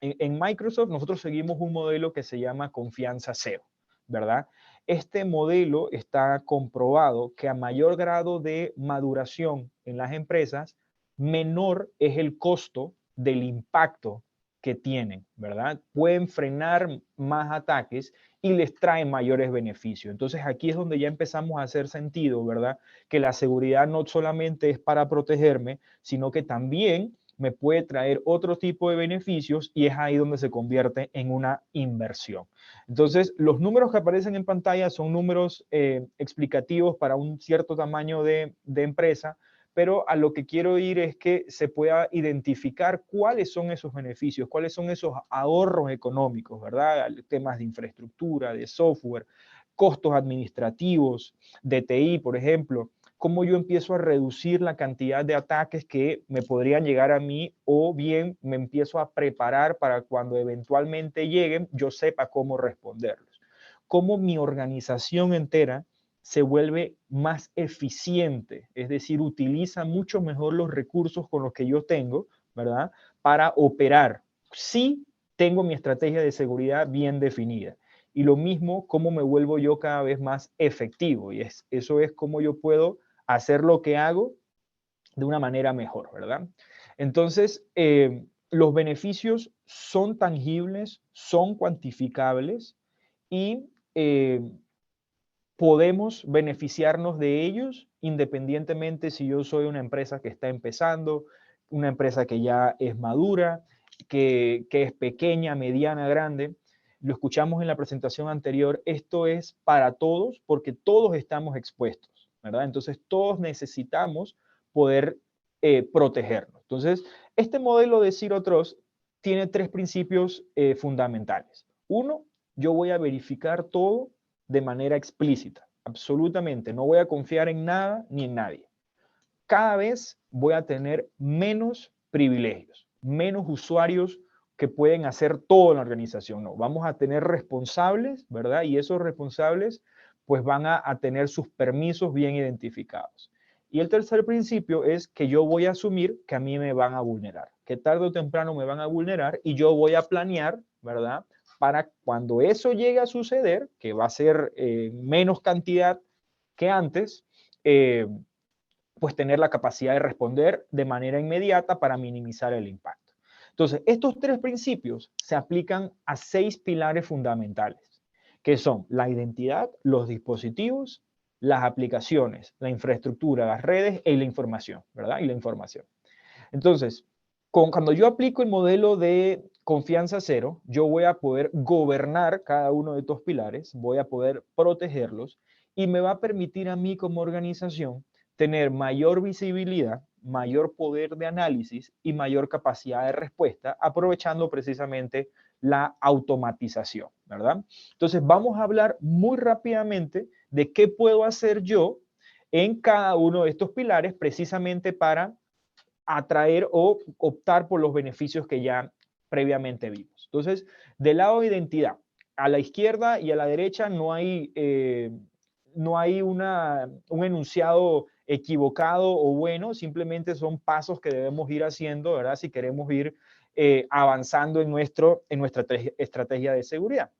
en Microsoft nosotros seguimos un modelo que se llama confianza cero, ¿verdad? Este modelo está comprobado que a mayor grado de maduración en las empresas, menor es el costo del impacto que tienen, ¿verdad? Pueden frenar más ataques y les traen mayores beneficios. Entonces aquí es donde ya empezamos a hacer sentido, ¿verdad? Que la seguridad no solamente es para protegerme, sino que también me puede traer otro tipo de beneficios y es ahí donde se convierte en una inversión. Entonces, los números que aparecen en pantalla son números explicativos para un cierto tamaño de empresa, pero a lo que quiero ir es que se pueda identificar cuáles son esos beneficios, cuáles son esos ahorros económicos, ¿verdad? Temas de infraestructura, de software, costos administrativos, de TI, por ejemplo. Cómo yo empiezo a reducir la cantidad de ataques que me podrían llegar a mí o bien me empiezo a preparar para cuando eventualmente lleguen, yo sepa cómo responderlos. Cómo mi organización entera se vuelve más eficiente, es decir, utiliza mucho mejor los recursos con los que yo tengo, ¿verdad? Para operar. Sí tengo mi estrategia de seguridad bien definida. Y lo mismo, cómo me vuelvo yo cada vez más efectivo. Y eso es cómo yo puedo hacer lo que hago de una manera mejor, ¿verdad? Entonces, los beneficios son tangibles, son cuantificables y podemos beneficiarnos de ellos independientemente si yo soy una empresa que está empezando, una empresa que ya es madura, que es pequeña, mediana, grande. Lo escuchamos en la presentación anterior, esto es para todos porque todos estamos expuestos, ¿verdad? Entonces todos necesitamos poder protegernos. Entonces, este modelo de Zero Trust tiene tres principios fundamentales. Uno, yo voy a verificar todo de manera explícita, absolutamente. No voy a confiar en nada ni en nadie. Cada vez voy a tener menos privilegios, menos usuarios que pueden hacer todo en la organización. No, vamos a tener responsables, ¿verdad? Y esos responsables pues van a tener sus permisos bien identificados. Y el tercer principio es que yo voy a asumir que a mí me van a vulnerar, que tarde o temprano me van a vulnerar y yo voy a planear, ¿verdad? Para cuando eso llegue a suceder, que va a ser menos cantidad que antes, pues tener la capacidad de responder de manera inmediata para minimizar el impacto. Entonces, estos tres principios se aplican a 6 pilares fundamentales, que son la identidad, los dispositivos, las aplicaciones, la infraestructura, las redes y la información, ¿verdad? Y la información. Entonces, cuando yo aplico el modelo de confianza cero, yo voy a poder gobernar cada uno de estos pilares, voy a poder protegerlos y me va a permitir a mí como organización tener mayor visibilidad, mayor poder de análisis y mayor capacidad de respuesta, aprovechando precisamente la automatización, ¿verdad? Entonces, vamos a hablar muy rápidamente de qué puedo hacer yo en cada uno de estos pilares precisamente para atraer o optar por los beneficios que ya previamente vimos. Entonces, del lado de identidad, a la izquierda y a la derecha no hay un enunciado equivocado o bueno, simplemente son pasos que debemos ir haciendo, ¿verdad? Si queremos ir avanzando en nuestra estrategia de seguridad.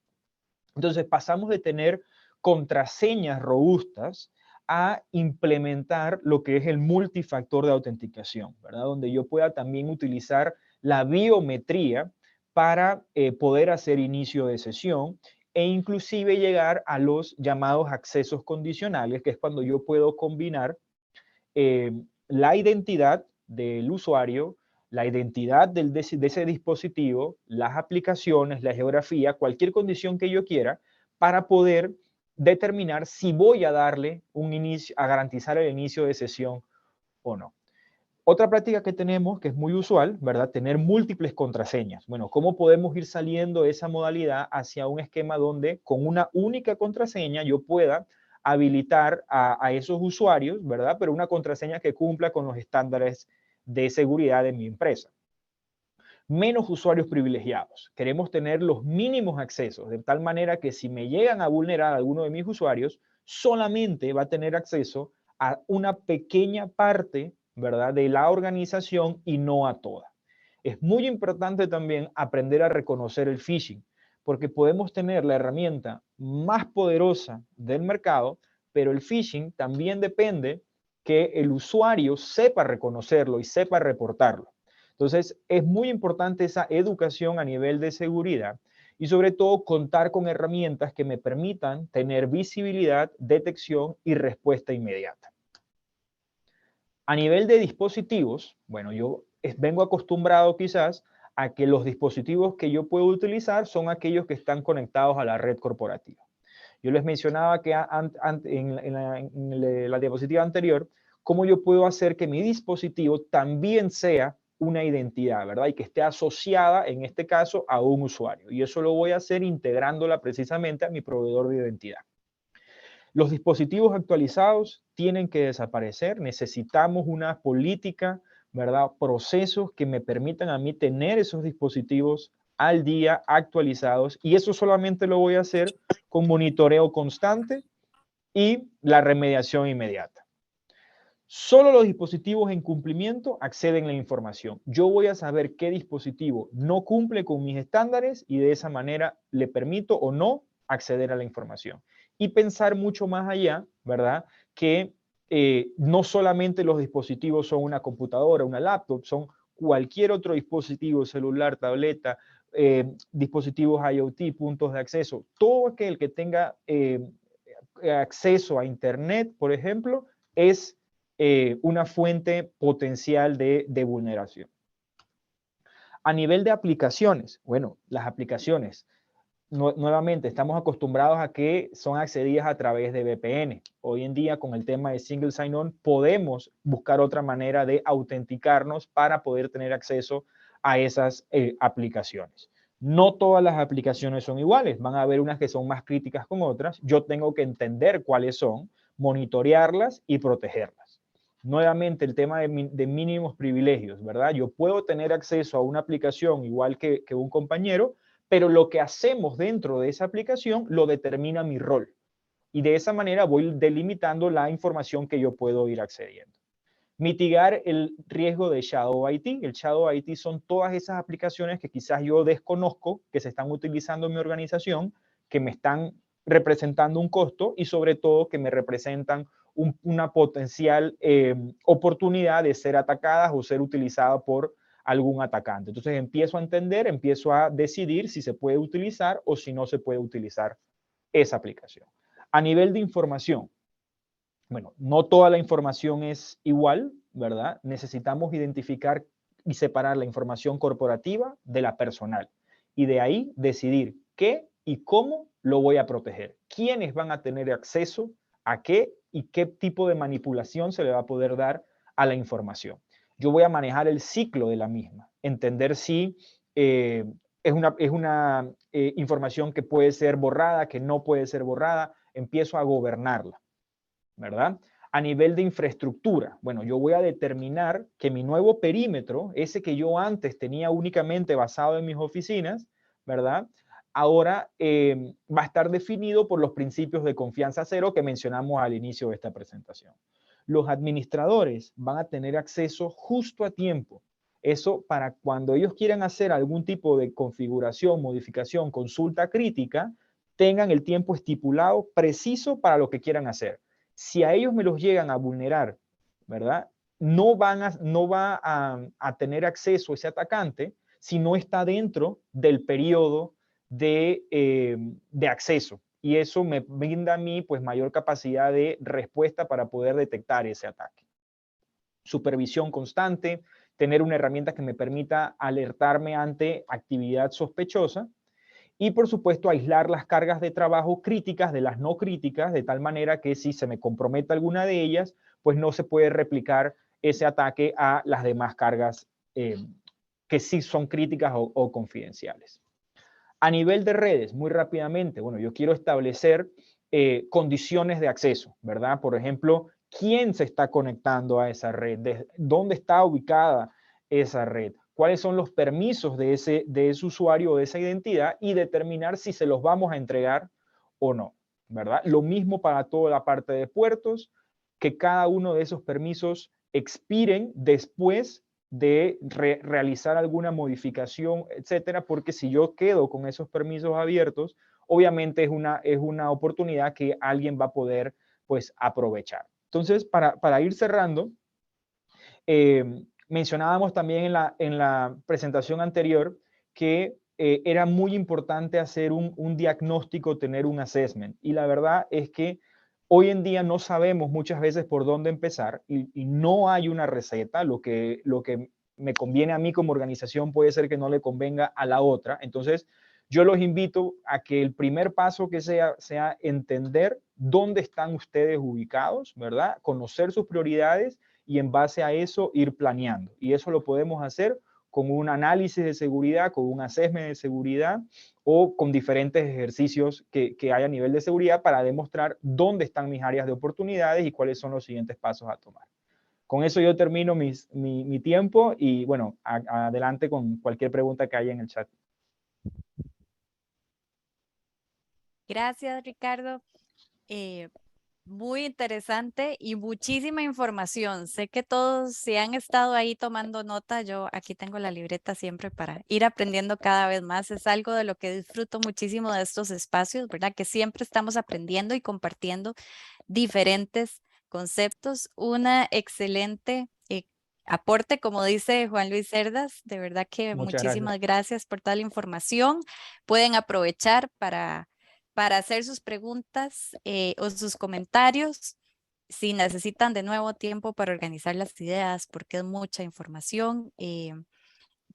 Entonces pasamos de tener contraseñas robustas a implementar lo que es el multifactor de autenticación, ¿verdad? Donde yo pueda también utilizar la biometría para poder hacer inicio de sesión e inclusive llegar a los llamados accesos condicionales, que es cuando yo puedo combinar la identidad del usuario, la identidad de ese dispositivo, las aplicaciones, la geografía, cualquier condición que yo quiera, para poder determinar si voy a darle a garantizar el inicio de sesión o no. Otra práctica que tenemos, que es muy usual, ¿verdad? Tener múltiples contraseñas. Bueno, ¿cómo podemos ir saliendo de esa modalidad hacia un esquema donde con una única contraseña yo pueda habilitar a esos usuarios, ¿verdad? Pero una contraseña que cumpla con los estándares de seguridad de mi empresa. Menos usuarios privilegiados. Queremos tener los mínimos accesos, de tal manera que si me llegan a vulnerar a alguno de mis usuarios, solamente va a tener acceso a una pequeña parte, ¿verdad?, de la organización y no a toda. Es muy importante también aprender a reconocer el phishing, porque podemos tener la herramienta más poderosa del mercado, pero el phishing también depende que el usuario sepa reconocerlo y sepa reportarlo. Entonces, es muy importante esa educación a nivel de seguridad y sobre todo contar con herramientas que me permitan tener visibilidad, detección y respuesta inmediata. A nivel de dispositivos, bueno, yo vengo acostumbrado quizás a que los dispositivos que yo puedo utilizar son aquellos que están conectados a la red corporativa. Yo les mencionaba que en la diapositiva anterior, cómo yo puedo hacer que mi dispositivo también sea una identidad, ¿verdad? Y que esté asociada, en este caso, a un usuario. Y eso lo voy a hacer integrándola precisamente a mi proveedor de identidad. Los dispositivos actualizados tienen que desaparecer. Necesitamos una política, ¿verdad? Procesos que me permitan a mí tener esos dispositivos al día, actualizados. Y eso solamente lo voy a hacer con monitoreo constante y la remediación inmediata. Solo los dispositivos en cumplimiento acceden a la información. Yo voy a saber qué dispositivo no cumple con mis estándares y de esa manera le permito o no acceder a la información. Y pensar mucho más allá, ¿verdad? Que no solamente los dispositivos son una computadora, una laptop, son cualquier otro dispositivo, celular, tableta, dispositivos IoT, puntos de acceso, todo aquel que tenga acceso a Internet, por ejemplo, es una fuente potencial de vulneración. A nivel de aplicaciones, bueno, las aplicaciones, nuevamente estamos acostumbrados a que son accedidas a través de VPN. Hoy en día con el tema de Single Sign-On podemos buscar otra manera de autenticarnos para poder tener acceso a esas aplicaciones. No todas las aplicaciones son iguales, van a haber unas que son más críticas con otras. Yo tengo que entender cuáles son, monitorearlas y protegerlas. Nuevamente el tema de mínimos privilegios, ¿verdad? Yo puedo tener acceso a una aplicación igual que un compañero, pero lo que hacemos dentro de esa aplicación lo determina mi rol. Y de esa manera voy delimitando la información que yo puedo ir accediendo. Mitigar el riesgo de Shadow IT. El Shadow IT son todas esas aplicaciones que quizás yo desconozco, que se están utilizando en mi organización, que me están representando un costo y sobre todo que me representan una potencial oportunidad de ser atacadas o ser utilizadas por algún atacante. Entonces empiezo a entender, empiezo a decidir si se puede utilizar o si no se puede utilizar esa aplicación. A nivel de información, bueno, no toda la información es igual, ¿verdad? Necesitamos identificar y separar la información corporativa de la personal y de ahí decidir qué y cómo lo voy a proteger. ¿Quiénes van a tener acceso a qué y qué tipo de manipulación se le va a poder dar a la información? Yo voy a manejar el ciclo de la misma, entender si es una información que puede ser borrada, que no puede ser borrada, empiezo a gobernarla, ¿verdad? A nivel de infraestructura, bueno, yo voy a determinar que mi nuevo perímetro, ese que yo antes tenía únicamente basado en mis oficinas, ¿verdad? ahora va a estar definido por los principios de confianza cero que mencionamos al inicio de esta presentación. Los administradores van a tener acceso justo a tiempo. Eso para cuando ellos quieran hacer algún tipo de configuración, modificación, consulta crítica, tengan el tiempo estipulado preciso para lo que quieran hacer. Si a ellos me los llegan a vulnerar, ¿verdad? No va a tener acceso ese atacante si no está dentro del periodo de acceso. Y eso me brinda a mí pues mayor capacidad de respuesta para poder detectar ese ataque. Supervisión constante, tener una herramienta que me permita alertarme ante actividad sospechosa y por supuesto aislar las cargas de trabajo críticas de las no críticas, de tal manera que si se me compromete alguna de ellas, pues no se puede replicar ese ataque a las demás cargas que sí son críticas o confidenciales. A nivel de redes, muy rápidamente, bueno, yo quiero establecer condiciones de acceso, ¿verdad? Por ejemplo, ¿quién se está conectando a esa red? ¿Dónde está ubicada esa red? ¿Cuáles son los permisos de ese usuario o de esa identidad? Y determinar si se los vamos a entregar o no, ¿verdad? Lo mismo para toda la parte de puertos, que cada uno de esos permisos expiren después de realizar alguna modificación, etcétera, porque si yo quedo con esos permisos abiertos, obviamente es una oportunidad que alguien va a poder pues aprovechar. Entonces, para ir cerrando, mencionábamos también en la presentación anterior que era muy importante hacer un diagnóstico, tener un assessment. Y la verdad es que hoy en día no sabemos muchas veces por dónde empezar y no hay una receta. Lo que me conviene a mí como organización puede ser que no le convenga a la otra. Entonces, yo los invito a que el primer paso que sea entender dónde están ustedes ubicados, ¿verdad? Conocer sus prioridades y en base a eso ir planeando. Y eso lo podemos hacer con un análisis de seguridad, con un assessment de seguridad o con diferentes ejercicios que hay a nivel de seguridad para demostrar dónde están mis áreas de oportunidades y cuáles son los siguientes pasos a tomar. Con eso yo termino mi tiempo y bueno, adelante con cualquier pregunta que haya en el chat. Gracias, Ricardo. Muy interesante y muchísima información. Sé que todos si han estado ahí tomando nota, yo aquí tengo la libreta siempre para ir aprendiendo cada vez más. Es algo de lo que disfruto muchísimo de estos espacios, ¿verdad? Que siempre estamos aprendiendo y compartiendo diferentes conceptos. Una excelente aporte, como dice Juan Luis Cerdas. De verdad que Muchas muchísimas gracias por toda la información. Pueden aprovechar para hacer sus preguntas o sus comentarios. Si necesitan de nuevo tiempo para organizar las ideas, porque es mucha información,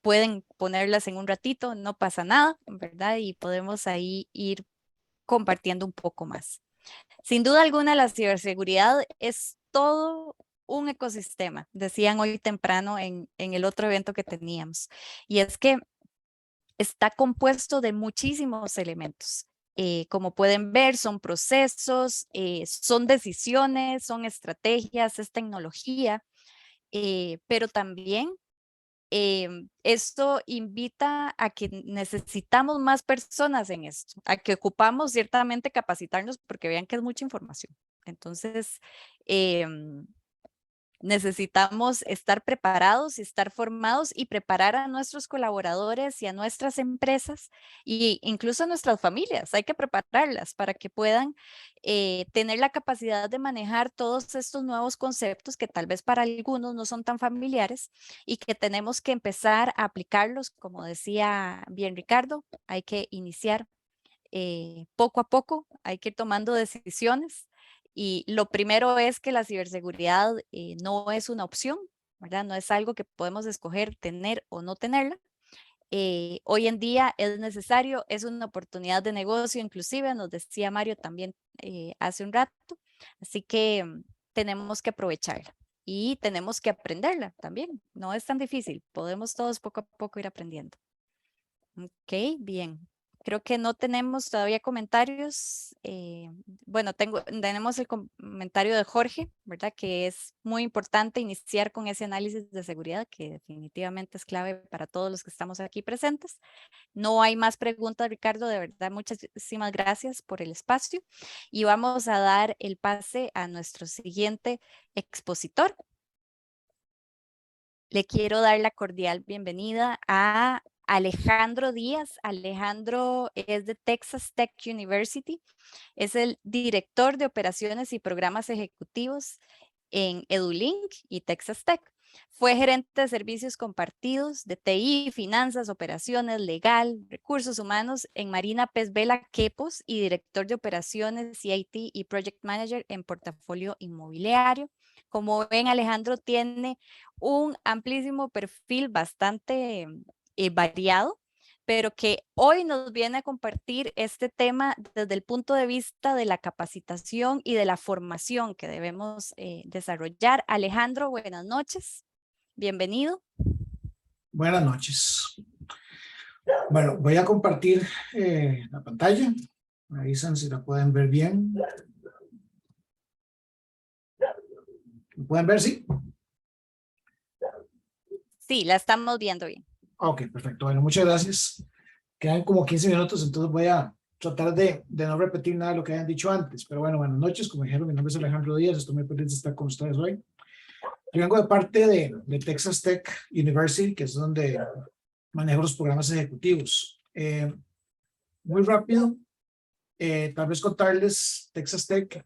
pueden ponerlas en un ratito, no pasa nada, ¿verdad? Y podemos ahí ir compartiendo un poco más. Sin duda alguna, la ciberseguridad es todo un ecosistema, decían hoy temprano en el otro evento que teníamos. Y es que está compuesto de muchísimos elementos. Como pueden ver, son procesos, son decisiones, son estrategias, es tecnología, pero también esto invita a que necesitamos más personas en esto, a que ocupamos ciertamente capacitarnos porque vean que es mucha información. Entonces, necesitamos estar preparados y estar formados y preparar a nuestros colaboradores y a nuestras empresas e incluso a nuestras familias. Hay que prepararlas para que puedan tener la capacidad de manejar todos estos nuevos conceptos que tal vez para algunos no son tan familiares y que tenemos que empezar a aplicarlos. Como decía bien Ricardo, hay que iniciar poco a poco, hay que ir tomando decisiones. Y lo primero es que la ciberseguridad no es una opción, ¿verdad? No es algo que podemos escoger tener o no tenerla. Hoy en día es necesario, es una oportunidad de negocio, inclusive nos decía Mario también hace un rato. Así que tenemos que aprovecharla y tenemos que aprenderla también. No es tan difícil, podemos todos poco a poco ir aprendiendo. Ok, bien. Creo que no tenemos todavía comentarios. Bueno, tenemos el comentario de Jorge, ¿verdad? Que es muy importante iniciar con ese análisis de seguridad, que definitivamente es clave para todos los que estamos aquí presentes. No hay más preguntas, Ricardo. De verdad, muchísimas gracias por el espacio. Y vamos a dar el pase a nuestro siguiente expositor. Le quiero dar la cordial bienvenida a Alejandro Díaz. Alejandro es de Texas Tech University. Es el director de operaciones y programas ejecutivos en EduLink y Texas Tech. Fue gerente de servicios compartidos de TI, finanzas, operaciones, legal, recursos humanos en Marina Pez Vela Quepos y director de operaciones CIT y project manager en portafolio inmobiliario. Como ven, Alejandro tiene un amplísimo perfil bastante variado, pero que hoy nos viene a compartir este tema desde el punto de vista de la capacitación y de la formación que debemos desarrollar. Alejandro, buenas noches. Bienvenido. Buenas noches. Bueno, voy a compartir la pantalla. Me avisan si la pueden ver bien. ¿Lo pueden ver? Sí. Sí, la estamos viendo bien. Ok, perfecto. Bueno, muchas gracias. Quedan como 15 minutos, entonces voy a tratar de no repetir nada de lo que hayan dicho antes. Pero bueno, buenas noches. Como dijeron, mi nombre es Alejandro Díaz. Estoy muy feliz de estar con ustedes hoy. Yo vengo de parte de Texas Tech University, que es donde manejo los programas ejecutivos. Muy rápido, tal vez contarles, Texas Tech,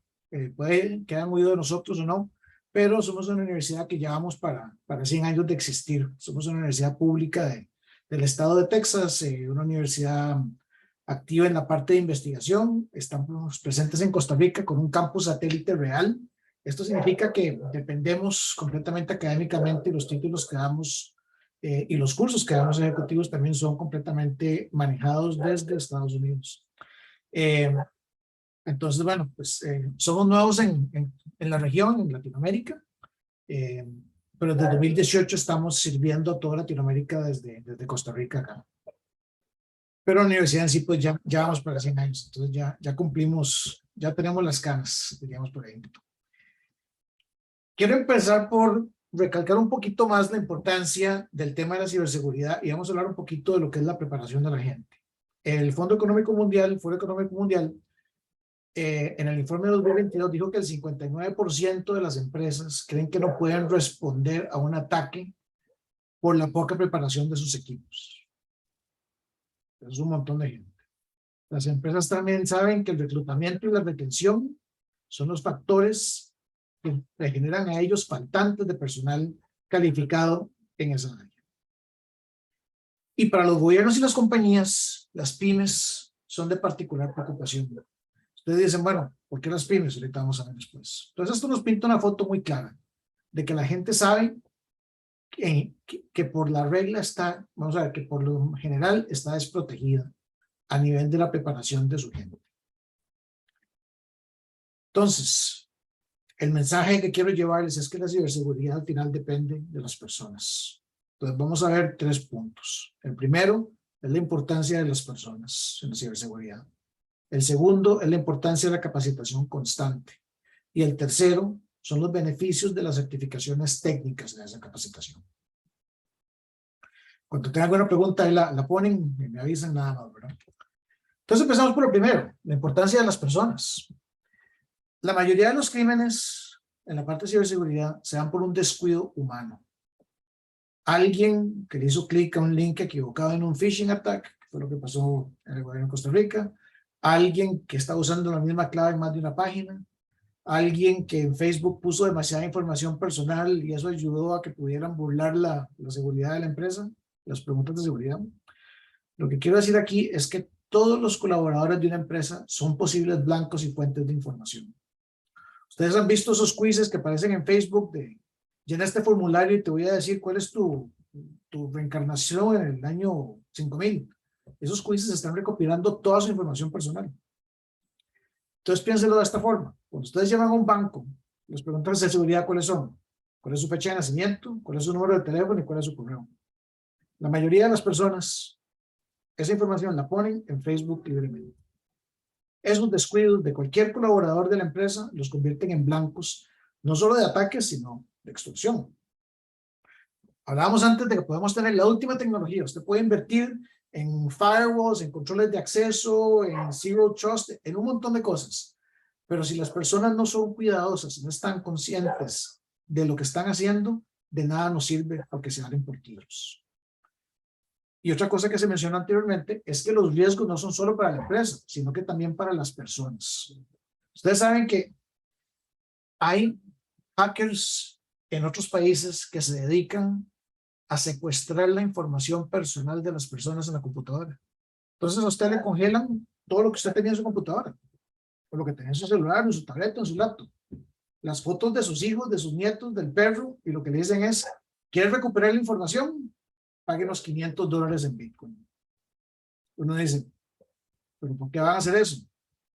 puede que hayan oído de nosotros o no, pero somos una universidad que ya vamos para 100 años de existir. Somos una universidad pública del estado de Texas, una universidad activa en la parte de investigación. Estamos presentes en Costa Rica con un campus satélite real. Esto significa que dependemos completamente académicamente, los títulos que damos y los cursos que damos ejecutivos también son completamente manejados desde Estados Unidos. Entonces, bueno, pues somos nuevos en la región, en Latinoamérica, pero desde 2018 estamos sirviendo a toda Latinoamérica desde Costa Rica acá. Pero la universidad en sí, pues ya vamos para 100 años, entonces ya cumplimos, ya tenemos las canas, diríamos por ahí. Quiero empezar por recalcar un poquito más la importancia del tema de la ciberseguridad y vamos a hablar un poquito de lo que es la preparación de la gente. El Fondo Económico Mundial, el Foro Económico Mundial, en el informe de 2022 dijo que el 59% de las empresas creen que no pueden responder a un ataque por la poca preparación de sus equipos. Eso es un montón de gente. Las empresas también saben que el reclutamiento y la retención son los factores que le generan a ellos faltantes de personal calificado en esa área. Y para los gobiernos y las compañías, las pymes son de particular preocupación. Ustedes dicen, bueno, ¿por qué las pymes? Ahorita vamos a ver después. Entonces esto nos pinta una foto muy clara de que la gente sabe que por la regla está, vamos a ver, que por lo general está desprotegida a nivel de la preparación de su gente. Entonces, el mensaje que quiero llevarles es que la ciberseguridad al final depende de las personas. Entonces vamos a ver 3 puntos. El primero es la importancia de las personas en la ciberseguridad. El segundo es la importancia de la capacitación constante. Y el tercero son los beneficios de las certificaciones técnicas de esa capacitación. Cuando tengan alguna pregunta, ahí la ponen y me avisan nada más, ¿verdad? Entonces empezamos por lo primero, la importancia de las personas. La mayoría de los crímenes en la parte de ciberseguridad se dan por un descuido humano. Alguien que le hizo clic a un link equivocado en un phishing attack, que fue lo que pasó en el gobierno de Costa Rica. Alguien que está usando la misma clave en más de una página. Alguien que en Facebook puso demasiada información personal y eso ayudó a que pudieran burlar la seguridad de la empresa, las preguntas de seguridad. Lo que quiero decir aquí es que todos los colaboradores de una empresa son posibles blancos y fuentes de información. Ustedes han visto esos quizzes que aparecen en Facebook de llena este formulario y te voy a decir cuál es tu reencarnación en el año 5000. Esos quizzes están recopilando toda su información personal. Entonces piénselo de esta forma. Cuando ustedes llaman a un banco, les preguntan de seguridad cuáles son. ¿Cuál es su fecha de nacimiento? ¿Cuál es su número de teléfono? ¿Y cuál es su correo? La mayoría de las personas esa información la ponen en Facebook libremente. Esos descuidos de cualquier colaborador de la empresa los convierten en blancos, no solo de ataques, sino de extorsión. Hablábamos antes de que podemos tener la última tecnología. Usted puede invertir en firewalls, en controles de acceso, en zero trust, en un montón de cosas. Pero si las personas no son cuidadosas, no están conscientes de lo que están haciendo, de nada nos sirve porque se abren portillos. Y otra cosa que se mencionó anteriormente es que los riesgos no son solo para la empresa, sino que también para las personas. Ustedes saben que hay hackers en otros países que se dedican a secuestrar la información personal de las personas en la computadora. Entonces a usted le congelan todo lo que usted tenía en su computadora, o lo que tenía en su celular, en su tableta, en su laptop. Las fotos de sus hijos, de sus nietos, del perro, y lo que le dicen es, ¿quieres recuperar la información? Páguenos $500 en Bitcoin. Uno dice, ¿pero por qué van a hacer eso?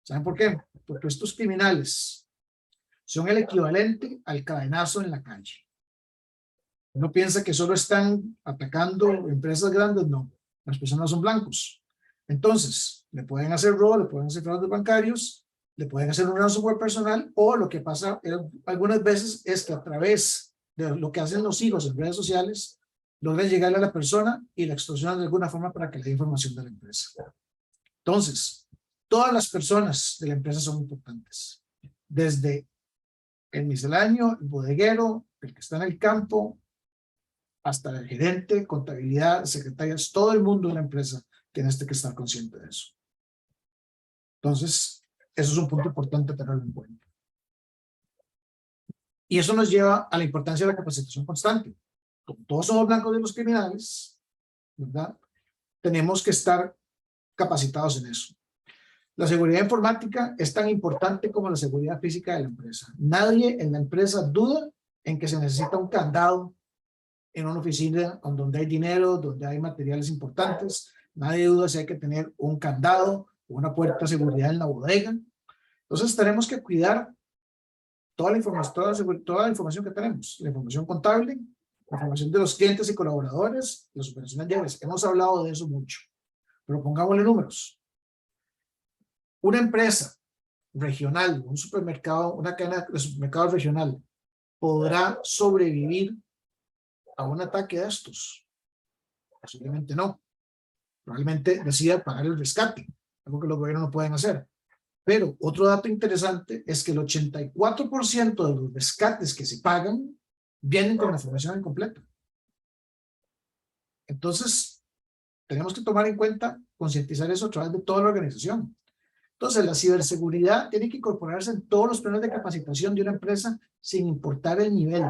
¿Saben por qué? Porque estos criminales son el equivalente al cadenazo en la calle. Uno piensa que solo están atacando empresas grandes, no. Las personas son blancos. Entonces, le pueden hacer robo, le pueden hacer fraudes bancarios, le pueden hacer un ransomware personal, o lo que pasa algunas veces es que a través de lo que hacen los hijos en redes sociales, logran llegarle a la persona y la extorsionan de alguna forma para que le dé información de la empresa. Entonces, todas las personas de la empresa son importantes. Desde el misceláneo, el bodeguero, el que está en el campo, hasta el gerente, contabilidad, secretarias, todo el mundo de la empresa tiene que estar consciente de eso. Entonces, eso es un punto importante tenerlo en cuenta. Y eso nos lleva a la importancia de la capacitación constante. Como todos somos blancos de los criminales, ¿verdad? Tenemos que estar capacitados en eso. La seguridad informática es tan importante como la seguridad física de la empresa. Nadie en la empresa duda en que se necesita un candado en una oficina donde hay dinero, donde hay materiales importantes. Nadie duda si hay que tener un candado o una puerta de seguridad en la bodega. Entonces tenemos que cuidar toda la información que tenemos, la información contable, la información de los clientes y colaboradores, las operaciones diarias. Hemos hablado de eso mucho, pero pongámosle números. Una empresa regional, un supermercado, una cadena de supermercados regional, ¿podrá sobrevivir a un ataque de estos? Posiblemente no. Probablemente decida pagar el rescate, algo que los gobiernos no pueden hacer. Pero otro dato interesante es que el 84% de los rescates que se pagan vienen con la información incompleta. Entonces, tenemos que tomar en cuenta, concientizar eso a través de toda la organización. Entonces, la ciberseguridad tiene que incorporarse en todos los planes de capacitación de una empresa sin importar el nivel.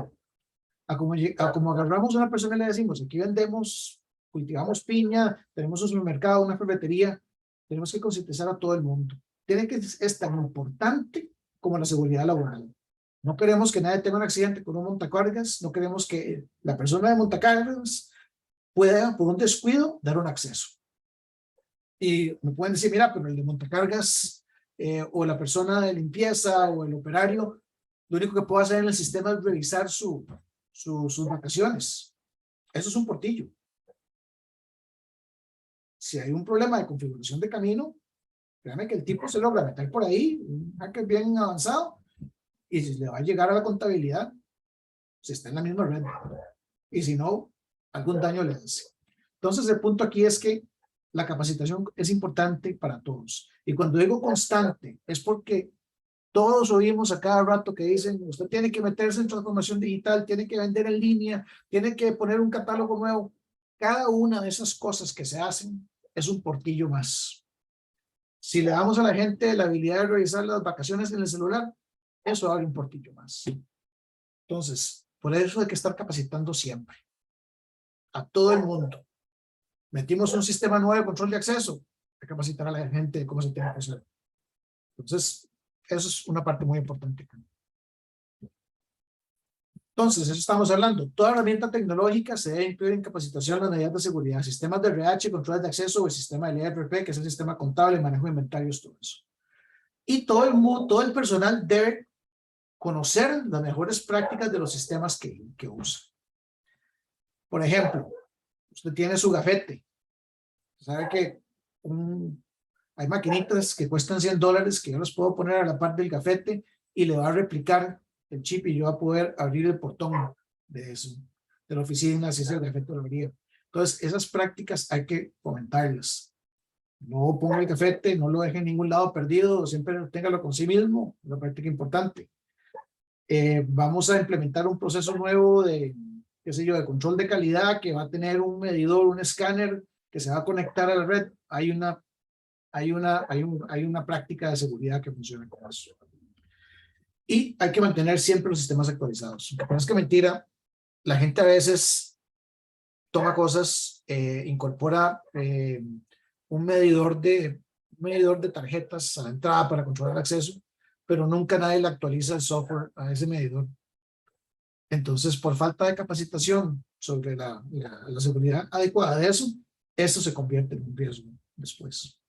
A como agarramos a una persona y le decimos, aquí vendemos, cultivamos piña, tenemos un supermercado, una ferretería, tenemos que concientizar a todo el mundo. Tiene que es tan importante como la seguridad laboral. No queremos que nadie tenga un accidente con un montacargas, no queremos que la persona de montacargas pueda, por un descuido, dar un acceso. Y me pueden decir, mira, pero el de montacargas o la persona de limpieza o el operario, lo único que puede hacer en el sistema es revisar sus vacaciones. Eso es un portillo. Si hay un problema de configuración de camino, créanme que el tipo se logra meter por ahí, un hacker bien avanzado, y si le va a llegar a la contabilidad, si está en la misma red. Y si no, algún daño le hace. Entonces, el punto aquí es que la capacitación es importante para todos. Y cuando digo constante, es porque todos oímos a cada rato que dicen, usted tiene que meterse en transformación digital, tiene que vender en línea, tiene que poner un catálogo nuevo. Cada una de esas cosas que se hacen es un portillo más. Si le damos a la gente la habilidad de revisar las vacaciones en el celular, eso abre un portillo más. Entonces, por eso hay que estar capacitando siempre. A todo el mundo. Metimos un sistema nuevo de control de acceso. Hay que capacitar a la gente de cómo se tiene que hacer. Entonces, eso es una parte muy importante. Entonces, eso estamos hablando. Toda herramienta tecnológica se debe incluir en capacitación en las medidas de seguridad, sistemas de RH, controles de acceso o el sistema del ERP, que es el sistema contable, manejo de inventarios, todo eso. Y todo el personal debe conocer las mejores prácticas de los sistemas que usa. Por ejemplo, usted tiene su gafete. Sabe que hay maquinitas que cuestan $100 que yo las puedo poner a la par del gafete y le va a replicar el chip y yo voy a poder abrir el portón de eso, de la oficina, si es el gafete lo abría. Entonces, esas prácticas hay que fomentarlas. No ponga el gafete, no lo deje en ningún lado perdido, siempre téngalo con sí mismo, una práctica importante. Vamos a implementar un proceso nuevo de, qué sé yo, de control de calidad que va a tener un medidor, un escáner que se va a conectar a la red. Hay una práctica de seguridad que funciona con eso. Y hay que mantener siempre los sistemas actualizados. Aunque parezca mentira, la gente a veces toma cosas, incorpora un medidor de tarjetas a la entrada para controlar el acceso, pero nunca nadie le actualiza el software a ese medidor. Entonces, por falta de capacitación sobre la seguridad adecuada de eso se convierte en un riesgo después.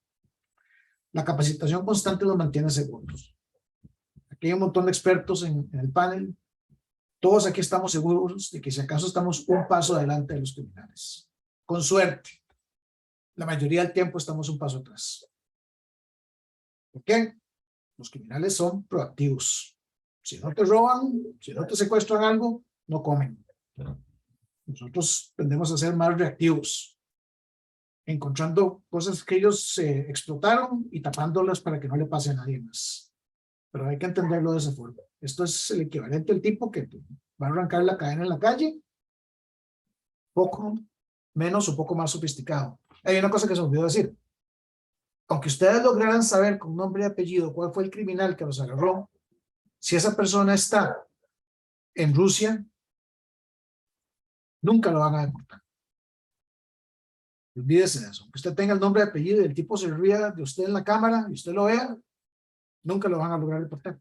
La capacitación constante nos mantiene seguros. Aquí hay un montón de expertos en el panel. Todos aquí estamos seguros de que si acaso estamos un paso adelante de los criminales. Con suerte. La mayoría del tiempo estamos un paso atrás. ¿Por qué? Los criminales son proactivos. Si no te roban, si no te secuestran algo, no comen. Nosotros tendemos a ser más reactivos, encontrando cosas que ellos explotaron y tapándolas para que no le pase a nadie más. Pero hay que entenderlo de esa forma. Esto es el equivalente al tipo que va a arrancar la cadena en la calle, poco menos o poco más sofisticado. Hay una cosa que se me olvidó decir. Aunque ustedes lograran saber con nombre y apellido cuál fue el criminal que los agarró, si esa persona está en Rusia, nunca lo van a deportar. Olvídese de eso. Aunque usted tenga el nombre y apellido y el tipo se ría de usted en la cámara y usted lo vea, nunca lo van a lograr deportar.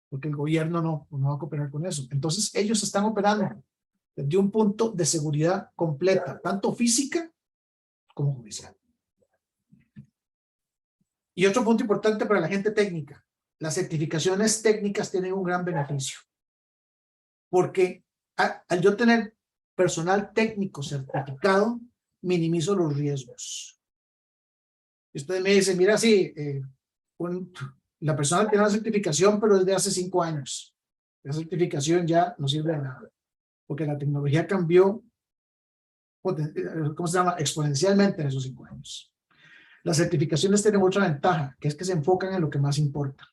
Porque el gobierno no va a cooperar con eso. Entonces ellos están operando desde un punto de seguridad completa, tanto física como judicial. Y otro punto importante para la gente técnica. Las certificaciones técnicas tienen un gran beneficio. Porque al yo tener personal técnico certificado, minimizo los riesgos. Usted me dice, mira, sí, la persona tiene una certificación, pero es de hace 5 años. La certificación ya no sirve de nada. Porque la tecnología cambió, ¿cómo se llama? Exponencialmente en esos 5 años. Las certificaciones tienen otra ventaja, que es que se enfocan en lo que más importa.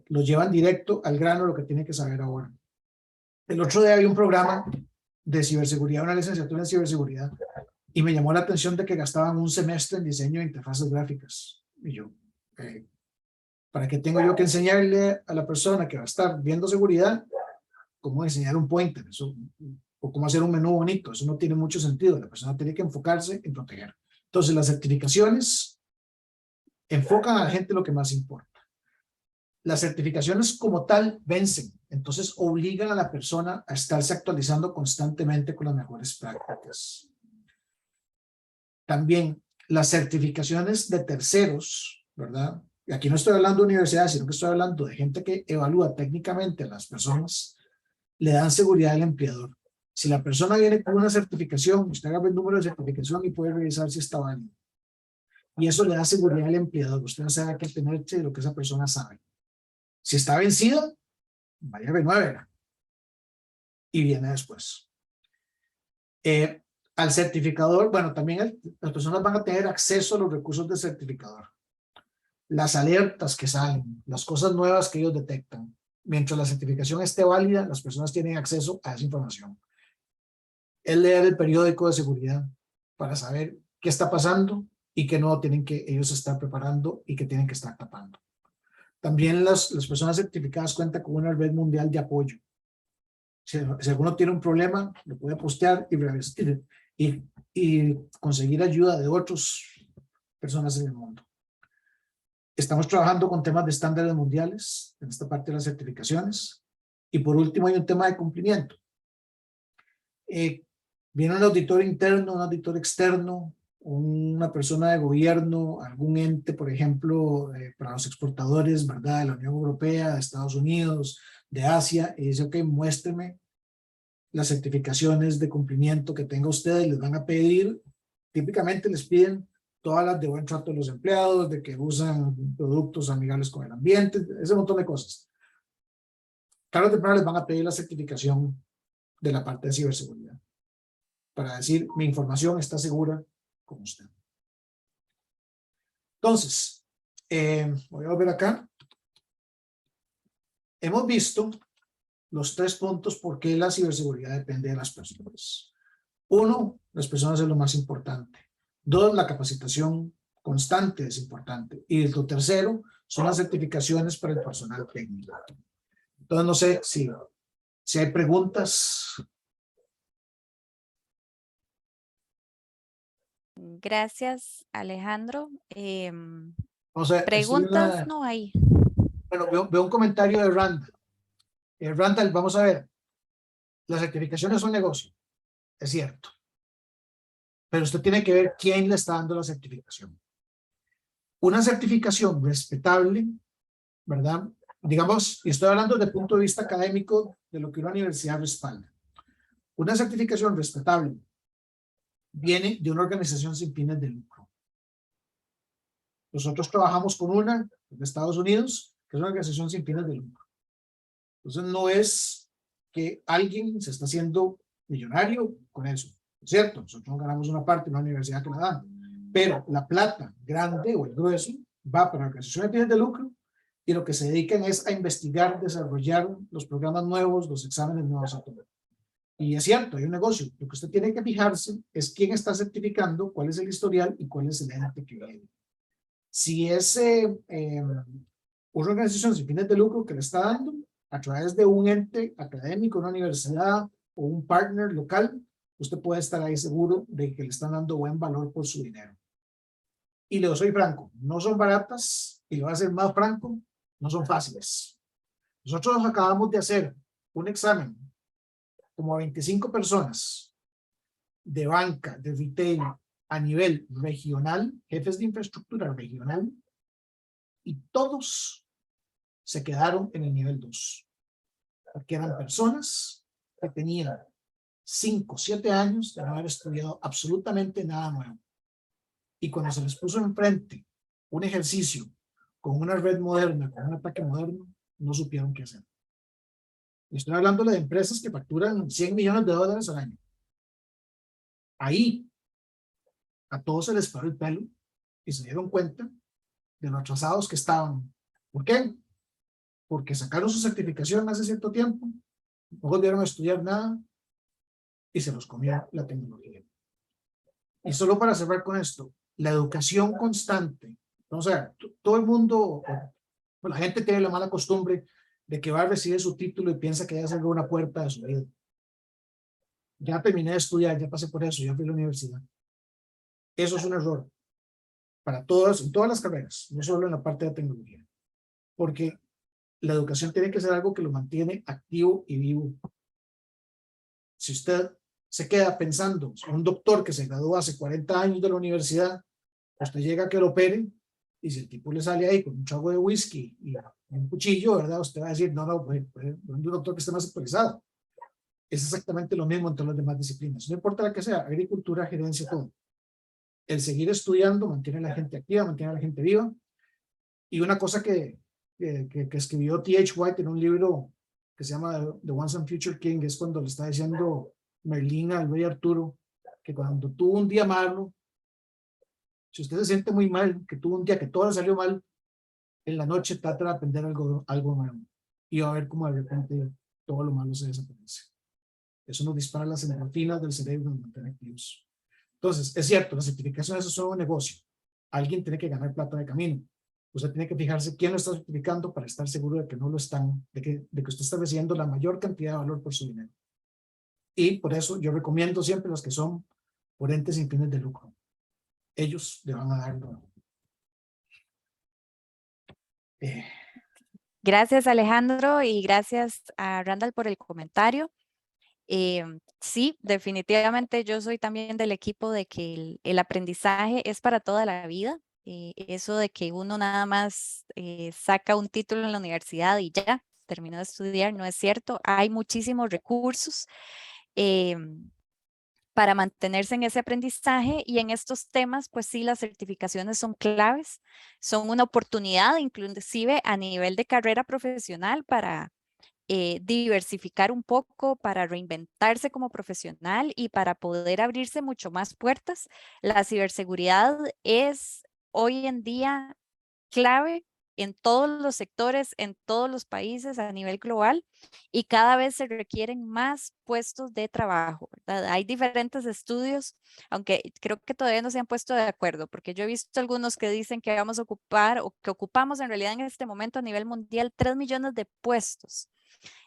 Los llevan directo al grano, lo que tiene que saber ahora. El otro día había un programa de ciberseguridad, una licenciatura en ciberseguridad, y me llamó la atención de que gastaban un semestre en diseño de interfaces gráficas. Y yo, ¿para qué tengo yo que enseñarle a la persona que va a estar viendo seguridad cómo diseñar un pointer? Eso, o cómo hacer un menú bonito. Eso no tiene mucho sentido. La persona tiene que enfocarse en proteger. Entonces, las certificaciones enfocan a la gente lo que más importa. Las certificaciones como tal vencen, entonces obligan a la persona a estarse actualizando constantemente con las mejores prácticas. También las certificaciones de terceros, ¿verdad? Y aquí no estoy hablando de universidades, sino que estoy hablando de gente que evalúa técnicamente a las personas, le dan seguridad al empleador. Si la persona viene con una certificación, usted agarra el número de certificación y puede revisar si está válido. Y eso le da seguridad al empleador. Usted no sabe qué tenerse de lo que esa persona sabe. Si está vencida, vaya a renuévela. Y viene después. Al certificador, bueno, también las personas van a tener acceso a los recursos del certificador. Las alertas que salen, las cosas nuevas que ellos detectan. Mientras la certificación esté válida, las personas tienen acceso a esa información. Es leer el periódico de seguridad para saber qué está pasando y qué no tienen que ellos estar preparando y qué tienen que estar tapando. También las personas certificadas cuentan con una red mundial de apoyo. Si alguno tiene un problema, lo puede postear y conseguir ayuda de otras personas en el mundo. Estamos trabajando con temas de estándares mundiales en esta parte de las certificaciones. Y por último hay un tema de cumplimiento. Viene un auditor interno, un auditor externo, una persona de gobierno, algún ente, por ejemplo, para los exportadores, ¿verdad? De la Unión Europea, de Estados Unidos, de Asia, y dice, ok, muéstreme las certificaciones de cumplimiento que tenga ustedes, les van a pedir Típicamente les piden todas las de buen trato de los empleados, de que usan productos amigables con el ambiente, ese montón de cosas. Tarde o temprano les van a pedir la certificación de la parte de ciberseguridad para decir, mi información está segura con usted. Entonces, voy a volver acá. Hemos visto los 3 puntos por qué la ciberseguridad depende de las personas. 1, las personas es lo más importante. 2, la capacitación constante es importante. Y lo tercero son las certificaciones para el personal técnico. Entonces, no sé si hay preguntas. Gracias, Alejandro. O sea, Preguntas no hay. Bueno, veo un comentario de Randall. Randall, vamos a ver. Las certificaciones son negocio, es cierto. Pero usted tiene que ver quién le está dando la certificación. Una certificación respetable, ¿verdad? Digamos, y estoy hablando desde el punto de vista académico de lo que una universidad respalda. Una certificación respetable viene de una organización sin fines de lucro. Nosotros trabajamos con una de Estados Unidos, que es una organización sin fines de lucro. Entonces no es que alguien se está haciendo millonario con eso, ¿es cierto? Nosotros ganamos una parte en una universidad que la dan, pero la plata grande o el grueso va para organizaciones sin fines de lucro y lo que se dedican es a investigar, desarrollar los programas nuevos, los exámenes nuevos. Y es cierto, hay un negocio. Lo que usted tiene que fijarse es quién está certificando, cuál es el historial y cuál es el ente que viene. Si es una organización sin fines de lucro que le está dando, a través de un ente académico, una universidad o un partner local, usted puede estar ahí seguro de que le están dando buen valor por su dinero. Y le soy franco, no son baratas, y le voy a ser más franco, no son fáciles. Nosotros acabamos de hacer un examen como a 25 personas de banca, de retail, a nivel regional, jefes de infraestructura regional, y todos se quedaron en el nivel 2, porque eran personas que tenían 5, 7 años de no haber estudiado absolutamente nada nuevo. Y cuando se les puso enfrente un ejercicio con una red moderna, con un ataque moderno, no supieron qué hacer. Estoy hablando de empresas que facturan $100 millones al año. Ahí a todos se les paró el pelo y se dieron cuenta de lo atrasados que estaban. ¿Por qué? Porque sacaron su certificación hace cierto tiempo, no volvieron a estudiar nada y se los comió la tecnología. Y solo para cerrar con esto, la educación constante. O sea, todo el mundo, la gente tiene la mala costumbre de que va a recibir su título y piensa que ya se abrió una puerta de su vida. Ya terminé de estudiar, ya pasé por eso, ya fui a la universidad. Eso es un error para todas, en todas las carreras, no solo en la parte de tecnología. Porque la educación tiene que ser algo que lo mantiene activo y vivo. Si usted se queda pensando, un doctor que se graduó hace 40 años de la universidad, usted llega a que lo operen, y si el tipo le sale ahí con un trago de whisky y un cuchillo, ¿verdad? Usted va a decir, no, pues, un doctor que esté más actualizado. Es exactamente lo mismo en todas las demás disciplinas. No importa la que sea, agricultura, gerencia, todo. El seguir estudiando mantiene a la gente activa, mantiene a la gente viva. Y una cosa que escribió T.H. White en un libro que se llama The Once and Future King, es cuando le está diciendo Merlín al rey Arturo que cuando tuvo un día malo, si usted se siente muy mal, que tuvo un día que todo le salió mal, en la noche trata de aprender algo nuevo y va a ver cómo de repente todo lo malo se desaparece. Eso nos dispara las endorfinas del cerebro y nos mantiene activos. Entonces, es cierto, las certificaciones son un negocio. Alguien tiene que ganar plata de camino. Usted tiene que fijarse quién lo está certificando para estar seguro de que no lo están, de que usted está recibiendo la mayor cantidad de valor por su dinero. Y por eso yo recomiendo siempre los que son por entes sin fines de lucro. Ellos le van a dar Gracias, Alejandro, y gracias a Randall por el comentario. Sí, definitivamente yo soy también del equipo de que el aprendizaje es para toda la vida. Eso de que uno nada más saca un título en la universidad y ya terminó de estudiar no es cierto. Hay muchísimos recursos. para mantenerse en ese aprendizaje, y en estos temas, pues sí, las certificaciones son claves, son una oportunidad inclusive a nivel de carrera profesional para diversificar un poco, para reinventarse como profesional y para poder abrirse mucho más puertas. La ciberseguridad es hoy en día clave en todos los sectores, en todos los países a nivel global, y cada vez se requieren más puestos de trabajo, ¿verdad? Hay diferentes estudios, aunque creo que todavía no se han puesto de acuerdo, porque yo he visto algunos que dicen que vamos a ocupar o que ocupamos en realidad en este momento a nivel mundial 3 millones de puestos,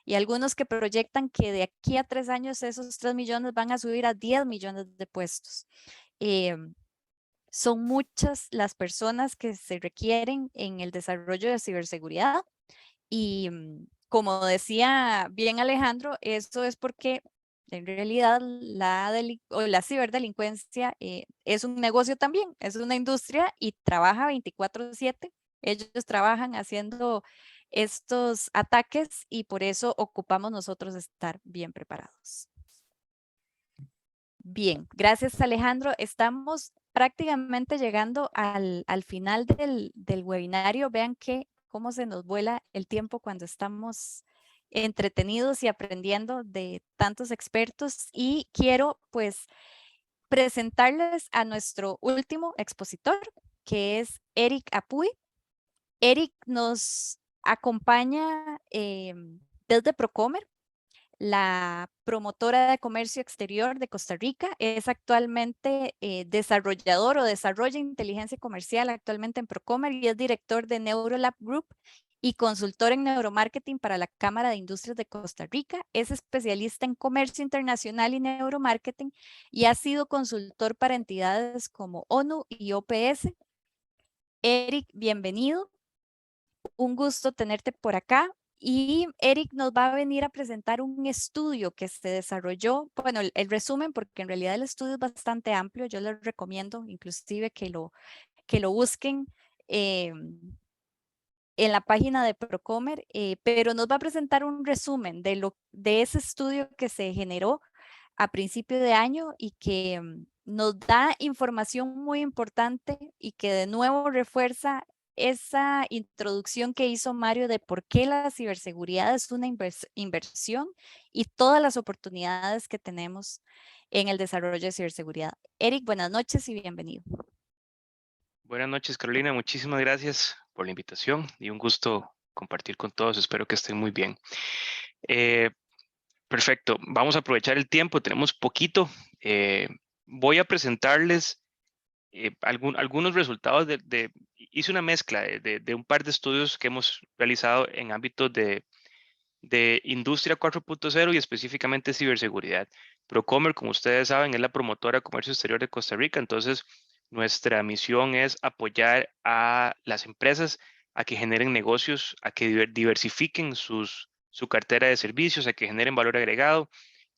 y algunos que proyectan que de aquí a 3 años esos 3 millones van a subir a 10 millones de puestos. Son muchas las personas que se requieren en el desarrollo de ciberseguridad, y como decía bien Alejandro, eso es porque en realidad la ciberdelincuencia es un negocio también, es una industria y trabaja 24/7. Ellos trabajan haciendo estos ataques y por eso ocupamos nosotros estar bien preparados. Bien, gracias Alejandro. Estamos prácticamente llegando al final del webinario. Vean cómo se nos vuela el tiempo cuando estamos entretenidos y aprendiendo de tantos expertos. Y quiero pues presentarles a nuestro último expositor, que es Eric Apuy. Eric nos acompaña desde Procomer, la promotora de comercio exterior de Costa Rica. Es actualmente desarrollador o desarrolla inteligencia comercial actualmente en Procomer y es director de Neurolab Group y consultor en neuromarketing para la Cámara de Industrias de Costa Rica. Es especialista en comercio internacional y neuromarketing y ha sido consultor para entidades como ONU y OPS. Eric, bienvenido. Un gusto tenerte por acá. Y Eric nos va a venir a presentar un estudio que se desarrolló, bueno, el resumen, porque en realidad el estudio es bastante amplio. Yo les recomiendo inclusive que lo busquen en la página de Procomer, pero nos va a presentar un resumen de ese estudio que se generó a principio de año y que nos da información muy importante y que de nuevo refuerza esa introducción que hizo Mario de por qué la ciberseguridad es una inversión y todas las oportunidades que tenemos en el desarrollo de ciberseguridad. Eric, buenas noches y bienvenido. Buenas noches, Carolina. Muchísimas gracias por la invitación y un gusto compartir con todos. Espero que estén muy bien. Perfecto. Vamos a aprovechar el tiempo. Tenemos poquito. Voy a presentarles algunos resultados hice una mezcla de un par de estudios que hemos realizado en ámbitos de industria 4.0 y específicamente ciberseguridad. Procomer, como ustedes saben, es la promotora de comercio exterior de Costa Rica. Entonces, nuestra misión es apoyar a las empresas a que generen negocios, a que diversifiquen su cartera de servicios, a que generen valor agregado.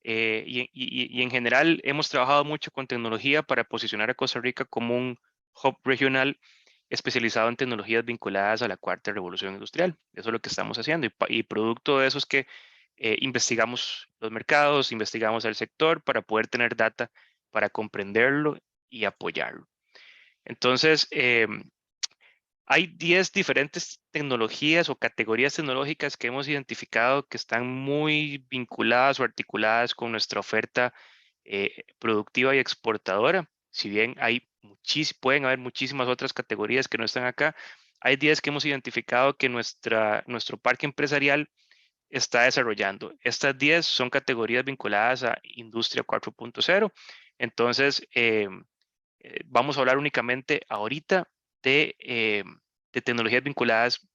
Y en general hemos trabajado mucho con tecnología para posicionar a Costa Rica como un hub regional especializado en tecnologías vinculadas a la cuarta revolución industrial. Eso es lo que estamos haciendo y producto de eso es que investigamos los mercados, investigamos el sector para poder tener data para comprenderlo y apoyarlo. Entonces, hay 10 diferentes tecnologías o categorías tecnológicas que hemos identificado que están muy vinculadas o articuladas con nuestra oferta productiva y exportadora. Si bien pueden haber muchísimas otras categorías que no están acá, hay 10 que hemos identificado que nuestro parque empresarial está desarrollando. Estas 10 son categorías vinculadas a Industria 4.0. Entonces, vamos a hablar únicamente ahorita de tecnologías vinculadas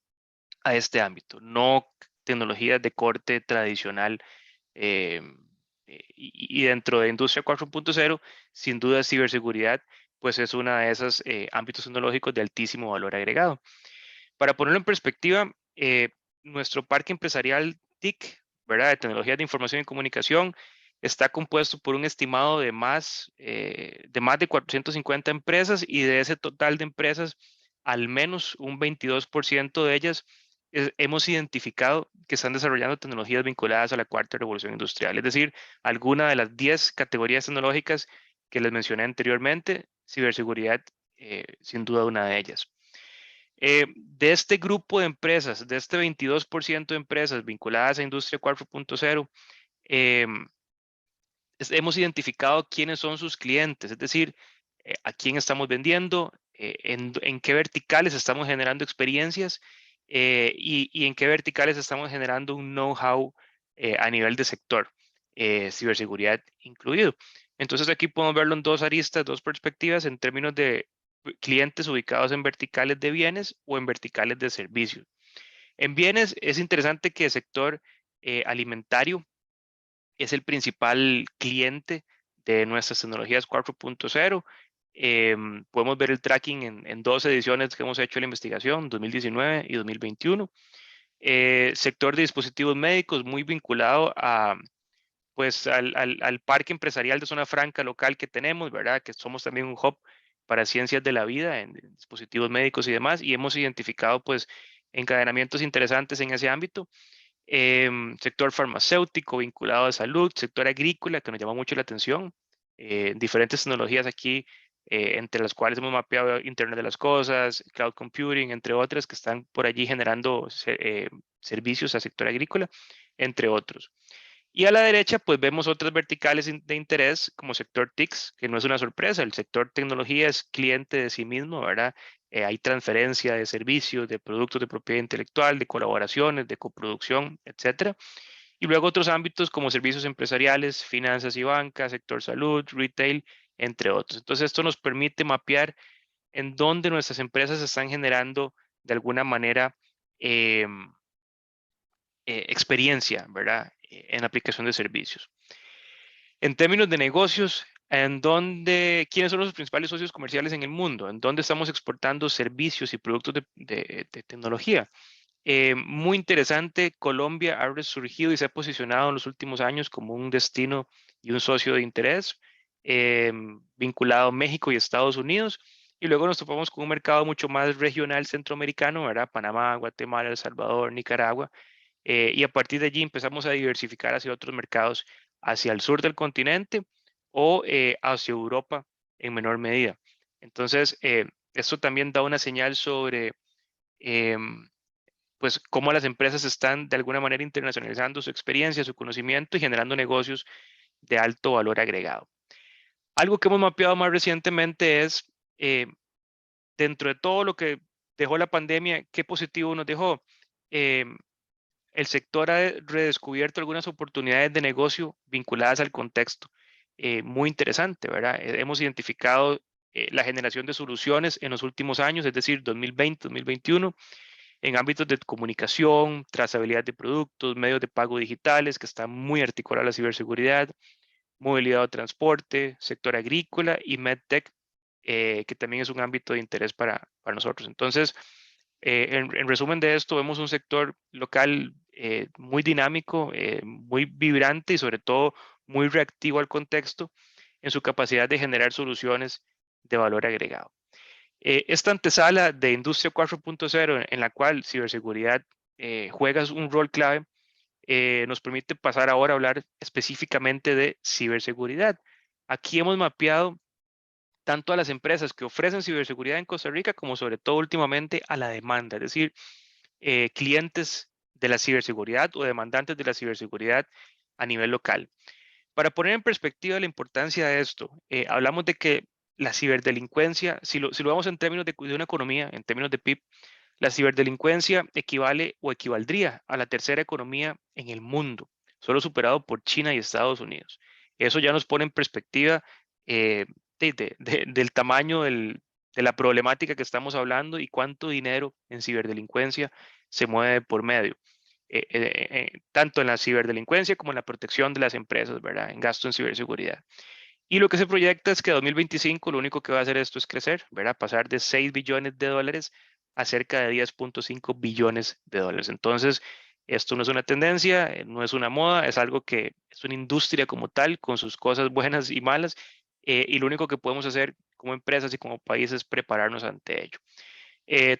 a este ámbito, no tecnologías de corte tradicional. Y dentro de Industria 4.0, sin duda ciberseguridad, pues es uno de esos ámbitos tecnológicos de altísimo valor agregado. Para ponerlo en perspectiva, nuestro parque empresarial TIC, ¿verdad? De tecnologías de información y comunicación, está compuesto por un estimado de más de 450 empresas y de ese total de empresas, al menos un 22% de ellas hemos identificado que están desarrollando tecnologías vinculadas a la cuarta revolución industrial, es decir, alguna de las 10 categorías tecnológicas que les mencioné anteriormente, ciberseguridad, sin duda una de ellas. De este grupo de empresas, de este 22% de empresas vinculadas a Industria 4.0, hemos identificado quiénes son sus clientes, es decir, a quién estamos vendiendo, en qué verticales estamos generando experiencias y en qué verticales estamos generando un know-how a nivel de sector, ciberseguridad incluido. Entonces aquí podemos verlo en dos aristas, dos perspectivas en términos de clientes ubicados en verticales de bienes o en verticales de servicios. En bienes es interesante que el sector alimentario es el principal cliente de nuestras tecnologías 4.0. Podemos ver el tracking en dos ediciones que hemos hecho la investigación, 2019 y 2021. Sector de dispositivos médicos muy vinculado a, pues, al parque empresarial de zona franca local que tenemos, ¿verdad? Que somos también un hub para ciencias de la vida en dispositivos médicos y demás, y hemos identificado pues encadenamientos interesantes en ese ámbito. Sector farmacéutico vinculado a salud, sector agrícola que nos llama mucho la atención, diferentes tecnologías aquí, entre las cuales hemos mapeado Internet de las Cosas, Cloud Computing, entre otras que están por allí generando servicios al sector agrícola, entre otros. Y a la derecha, pues vemos otras verticales de interés como sector TICS, que no es una sorpresa, el sector tecnología es cliente de sí mismo, ¿verdad? Hay transferencia de servicios, de productos de propiedad intelectual, de colaboraciones, de coproducción, etcétera. Y luego otros ámbitos como servicios empresariales, finanzas y banca, sector salud, retail, entre otros. Entonces, esto nos permite mapear en dónde nuestras empresas están generando de alguna manera experiencia, ¿verdad? En la aplicación de servicios. En términos de negocios, ¿quiénes son los principales socios comerciales en el mundo? ¿En dónde estamos exportando servicios y productos de tecnología? Muy interesante, Colombia ha resurgido y se ha posicionado en los últimos años como un destino y un socio de interés, vinculado a México y Estados Unidos. Y luego nos topamos con un mercado mucho más regional centroamericano, ¿verdad? Panamá, Guatemala, El Salvador, Nicaragua. Y a partir de allí empezamos a diversificar hacia otros mercados, hacia el sur del continente o hacia Europa en menor medida. Entonces, esto también da una señal sobre pues cómo las empresas están de alguna manera internacionalizando su experiencia, su conocimiento y generando negocios de alto valor agregado. Algo que hemos mapeado más recientemente es, dentro de todo lo que dejó la pandemia, ¿qué positivo nos dejó? El sector ha redescubierto algunas oportunidades de negocio vinculadas al contexto. Muy interesante, ¿verdad? Hemos identificado la generación de soluciones en los últimos años, es decir, 2020, 2021, en ámbitos de comunicación, trazabilidad de productos, medios de pago digitales, que están muy articulados a la ciberseguridad, movilidad o transporte, sector agrícola y MedTech, que también es un ámbito de interés para nosotros. Entonces, en resumen de esto, vemos un sector local muy dinámico, muy vibrante y sobre todo muy reactivo al contexto en su capacidad de generar soluciones de valor agregado. Esta antesala de Industria 4.0 en la cual ciberseguridad juega un rol clave, nos permite pasar ahora a hablar específicamente de ciberseguridad. Aquí hemos mapeado tanto a las empresas que ofrecen ciberseguridad en Costa Rica como sobre todo últimamente a la demanda, es decir, clientes de la ciberseguridad o demandantes de la ciberseguridad a nivel local. Para poner en perspectiva la importancia de esto, hablamos de que la ciberdelincuencia, si lo vemos en términos de una economía, en términos de PIB, la ciberdelincuencia equivale o equivaldría a la tercera economía en el mundo, solo superado por China y Estados Unidos. Eso ya nos pone en perspectiva del tamaño de la problemática que estamos hablando y cuánto dinero en ciberdelincuencia se mueve por medio. Tanto en la ciberdelincuencia como en la protección de las empresas, ¿verdad? En gasto en ciberseguridad. Y lo que se proyecta es que en 2025 lo único que va a hacer esto es crecer, ¿verdad? Pasar de 6 billones de dólares a cerca de 10.5 billones de dólares. Entonces, esto no es una tendencia, no es una moda, es algo que es una industria como tal, con sus cosas buenas y malas, y lo único que podemos hacer como empresas y como países es prepararnos ante ello.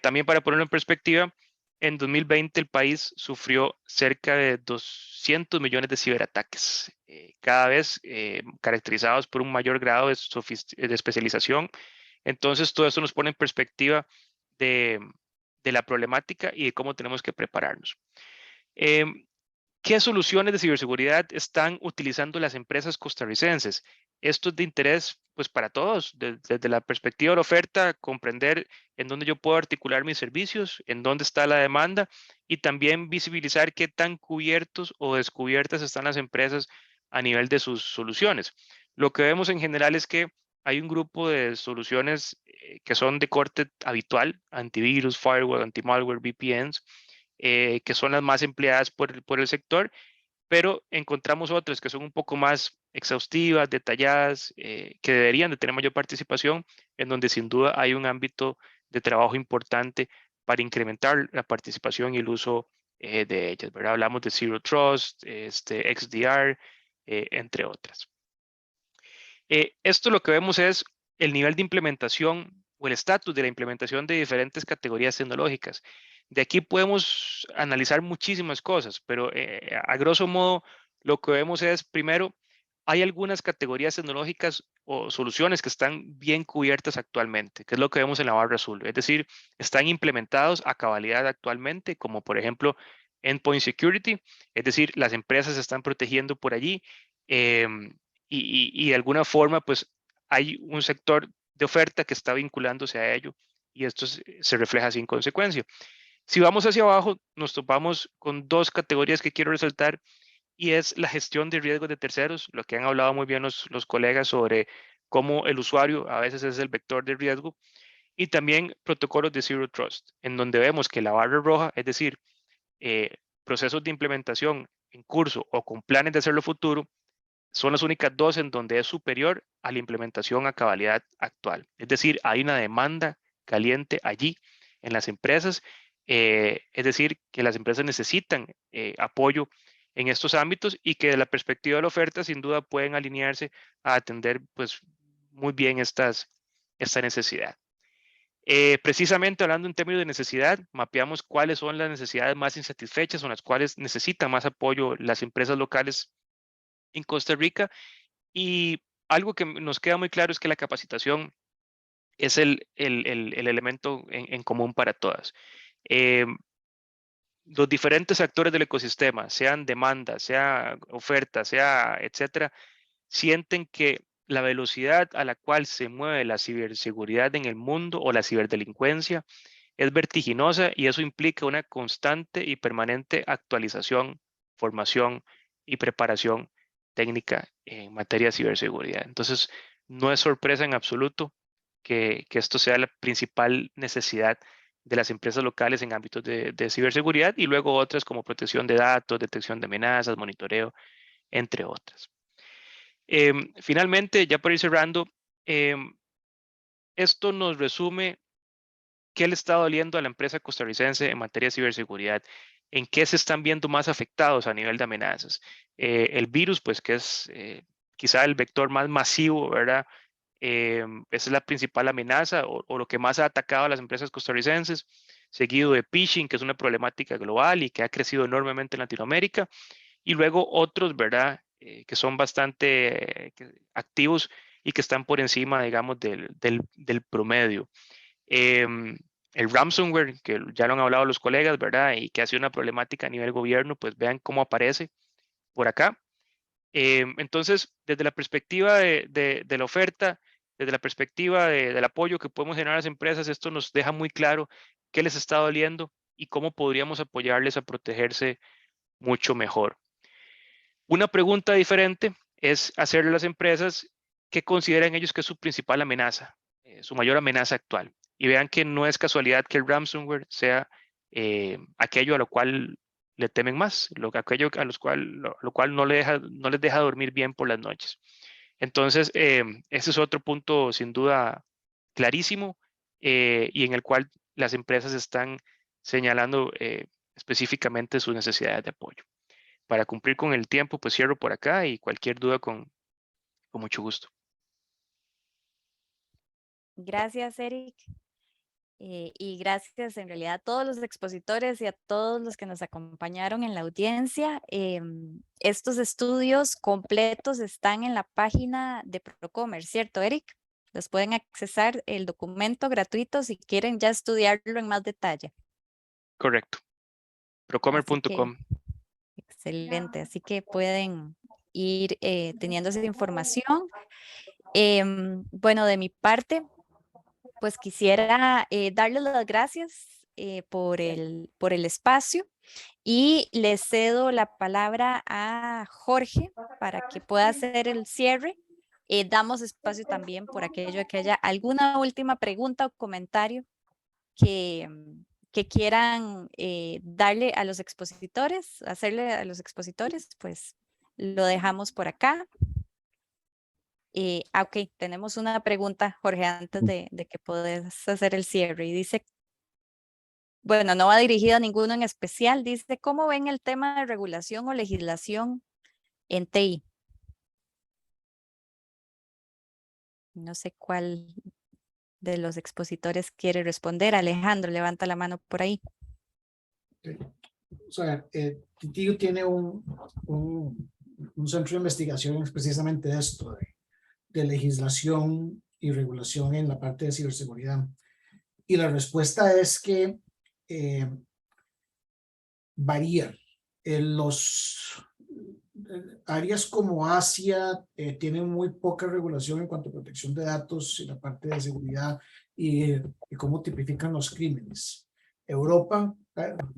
También para ponerlo en perspectiva, en 2020 el país sufrió cerca de 200 millones de ciberataques, cada vez caracterizados por un mayor grado de especialización. Entonces, todo eso nos pone en perspectiva de la problemática y de cómo tenemos que prepararnos. ¿Qué soluciones de ciberseguridad están utilizando las empresas costarricenses? Esto es de interés pues, para todos, desde la perspectiva de la oferta, comprender en dónde yo puedo articular mis servicios, en dónde está la demanda y también visibilizar qué tan cubiertos o descubiertas están las empresas a nivel de sus soluciones. Lo que vemos en general es que hay un grupo de soluciones que son de corte habitual, antivirus, firewall, anti-malware, VPNs, que son las más empleadas por el sector, pero encontramos otras que son un poco más exhaustivas, detalladas, que deberían de tener mayor participación, en donde sin duda hay un ámbito de trabajo importante para incrementar la participación y el uso de ellas, ¿verdad? Hablamos de Zero Trust, XDR, entre otras. Esto lo que vemos es el nivel de implementación o el estatus de la implementación de diferentes categorías tecnológicas. De aquí podemos analizar muchísimas cosas, pero a grosso modo lo que vemos es, primero, hay algunas categorías tecnológicas o soluciones que están bien cubiertas actualmente, que es lo que vemos en la barra azul. Es decir, están implementados a cabalidad actualmente, como por ejemplo Endpoint Security, es decir, las empresas se están protegiendo por allí. Y de alguna forma, pues hay un sector de oferta que está vinculándose a ello y esto se refleja así en consecuencia. Si vamos hacia abajo, nos topamos con dos categorías que quiero resaltar y es la gestión de riesgos de terceros, lo que han hablado muy bien los colegas sobre cómo el usuario a veces es el vector de riesgo, y también protocolos de Zero Trust, en donde vemos que la barra roja, es decir, procesos de implementación en curso o con planes de hacerlo futuro, son las únicas dos en donde es superior a la implementación a cabalidad actual. Es decir, hay una demanda caliente allí en las empresas, es decir, que las empresas necesitan apoyo en estos ámbitos y que de la perspectiva de la oferta sin duda pueden alinearse a atender pues muy bien esta necesidad. Precisamente hablando en términos de necesidad, mapeamos cuáles son las necesidades más insatisfechas o las cuales necesitan más apoyo las empresas locales en Costa Rica, y algo que nos queda muy claro es que la capacitación es el elemento en común para todas. Los diferentes actores del ecosistema, sean demanda, sea oferta, sea etcétera, sienten que la velocidad a la cual se mueve la ciberseguridad en el mundo o la ciberdelincuencia es vertiginosa y eso implica una constante y permanente actualización, formación y preparación técnica en materia de ciberseguridad. Entonces, no es sorpresa en absoluto que esto sea la principal necesidad de las empresas locales en ámbitos de ciberseguridad y luego otras como protección de datos, detección de amenazas, monitoreo, entre otras. Finalmente, ya para ir cerrando, esto nos resume qué le está doliendo a la empresa costarricense en materia de ciberseguridad, en qué se están viendo más afectados a nivel de amenazas. El virus, pues que es quizá el vector más masivo, ¿verdad? Esa es la principal amenaza o lo que más ha atacado a las empresas costarricenses, seguido de phishing, que es una problemática global y que ha crecido enormemente en Latinoamérica, y luego otros, ¿verdad? Que son bastante activos y que están por encima, digamos, del promedio. El ransomware, que ya lo han hablado los colegas, ¿verdad? Y que ha sido una problemática a nivel gobierno, pues vean cómo aparece por acá. Entonces, desde la perspectiva de la oferta, desde la perspectiva del apoyo que podemos generar a las empresas, esto nos deja muy claro qué les está doliendo y cómo podríamos apoyarles a protegerse mucho mejor. Una pregunta diferente es hacerle a las empresas qué consideran ellos que es su principal amenaza, su mayor amenaza actual. Y vean que no es casualidad que el ransomware sea aquello a lo cual le temen más, aquello a lo cual no les deja dormir bien por las noches. Entonces, ese es otro punto sin duda clarísimo y en el cual las empresas están señalando específicamente sus necesidades de apoyo. Para cumplir con el tiempo, pues cierro por acá y cualquier duda con mucho gusto. Gracias, Eric. Y gracias en realidad a todos los expositores y a todos los que nos acompañaron en la audiencia. Estos estudios completos están en la página de Procomer, ¿cierto, Eric? Los pueden accesar el documento gratuito si quieren ya estudiarlo en más detalle. Correcto. Procomer.com. Excelente, así que pueden ir teniendo esa información. Bueno, de mi parte, pues quisiera darles las gracias por el espacio y le cedo la palabra a Jorge para que pueda hacer el cierre. Damos espacio también por aquello de que haya alguna última pregunta o comentario que quieran darle a los expositores, hacerle a los expositores, pues lo dejamos por acá. Ok, tenemos una pregunta, Jorge, antes de que puedas hacer el cierre. Y dice, bueno, no va dirigida a ninguno en especial, dice, ¿cómo ven el tema de regulación o legislación en TI? No sé cuál de los expositores quiere responder. Alejandro, levanta la mano por ahí. O sea, TTU tiene un centro de investigación precisamente de esto, de legislación y regulación en la parte de ciberseguridad. Y la respuesta es que varía. En los áreas como Asia tienen muy poca regulación en cuanto a protección de datos y la parte de seguridad y cómo tipifican los crímenes. Europa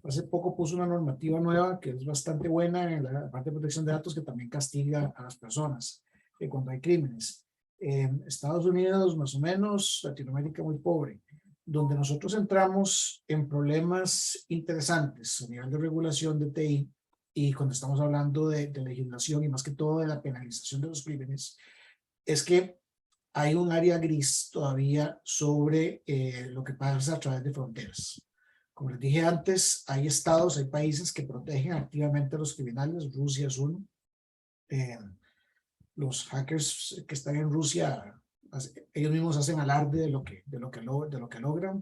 hace poco puso una normativa nueva que es bastante buena en la parte de protección de datos, que también castiga a las personas cuando hay crímenes. Estados Unidos más o menos, Latinoamérica muy pobre. Donde nosotros entramos en problemas interesantes a nivel de regulación de TI y cuando estamos hablando de legislación y más que todo de la penalización de los crímenes, es que hay un área gris todavía sobre lo que pasa a través de fronteras. Como les dije antes, hay estados, hay países que protegen activamente a los criminales. Rusia es uno. Los hackers que están en Rusia, ellos mismos hacen alarde de lo que logran,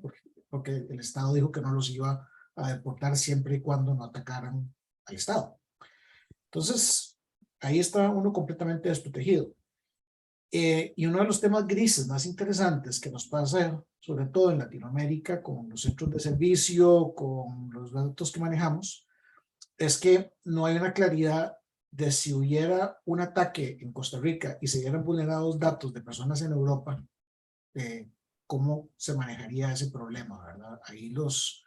porque el Estado dijo que no los iba a deportar siempre y cuando no atacaran al Estado. Entonces, ahí está uno completamente desprotegido. Y uno de los temas grises más interesantes que nos pasa, sobre todo en Latinoamérica, con los centros de servicio, con los datos que manejamos, es que no hay una claridad de si hubiera un ataque en Costa Rica y se hubieran vulnerados datos de personas en Europa, cómo se manejaría ese problema, ¿verdad? Ahí los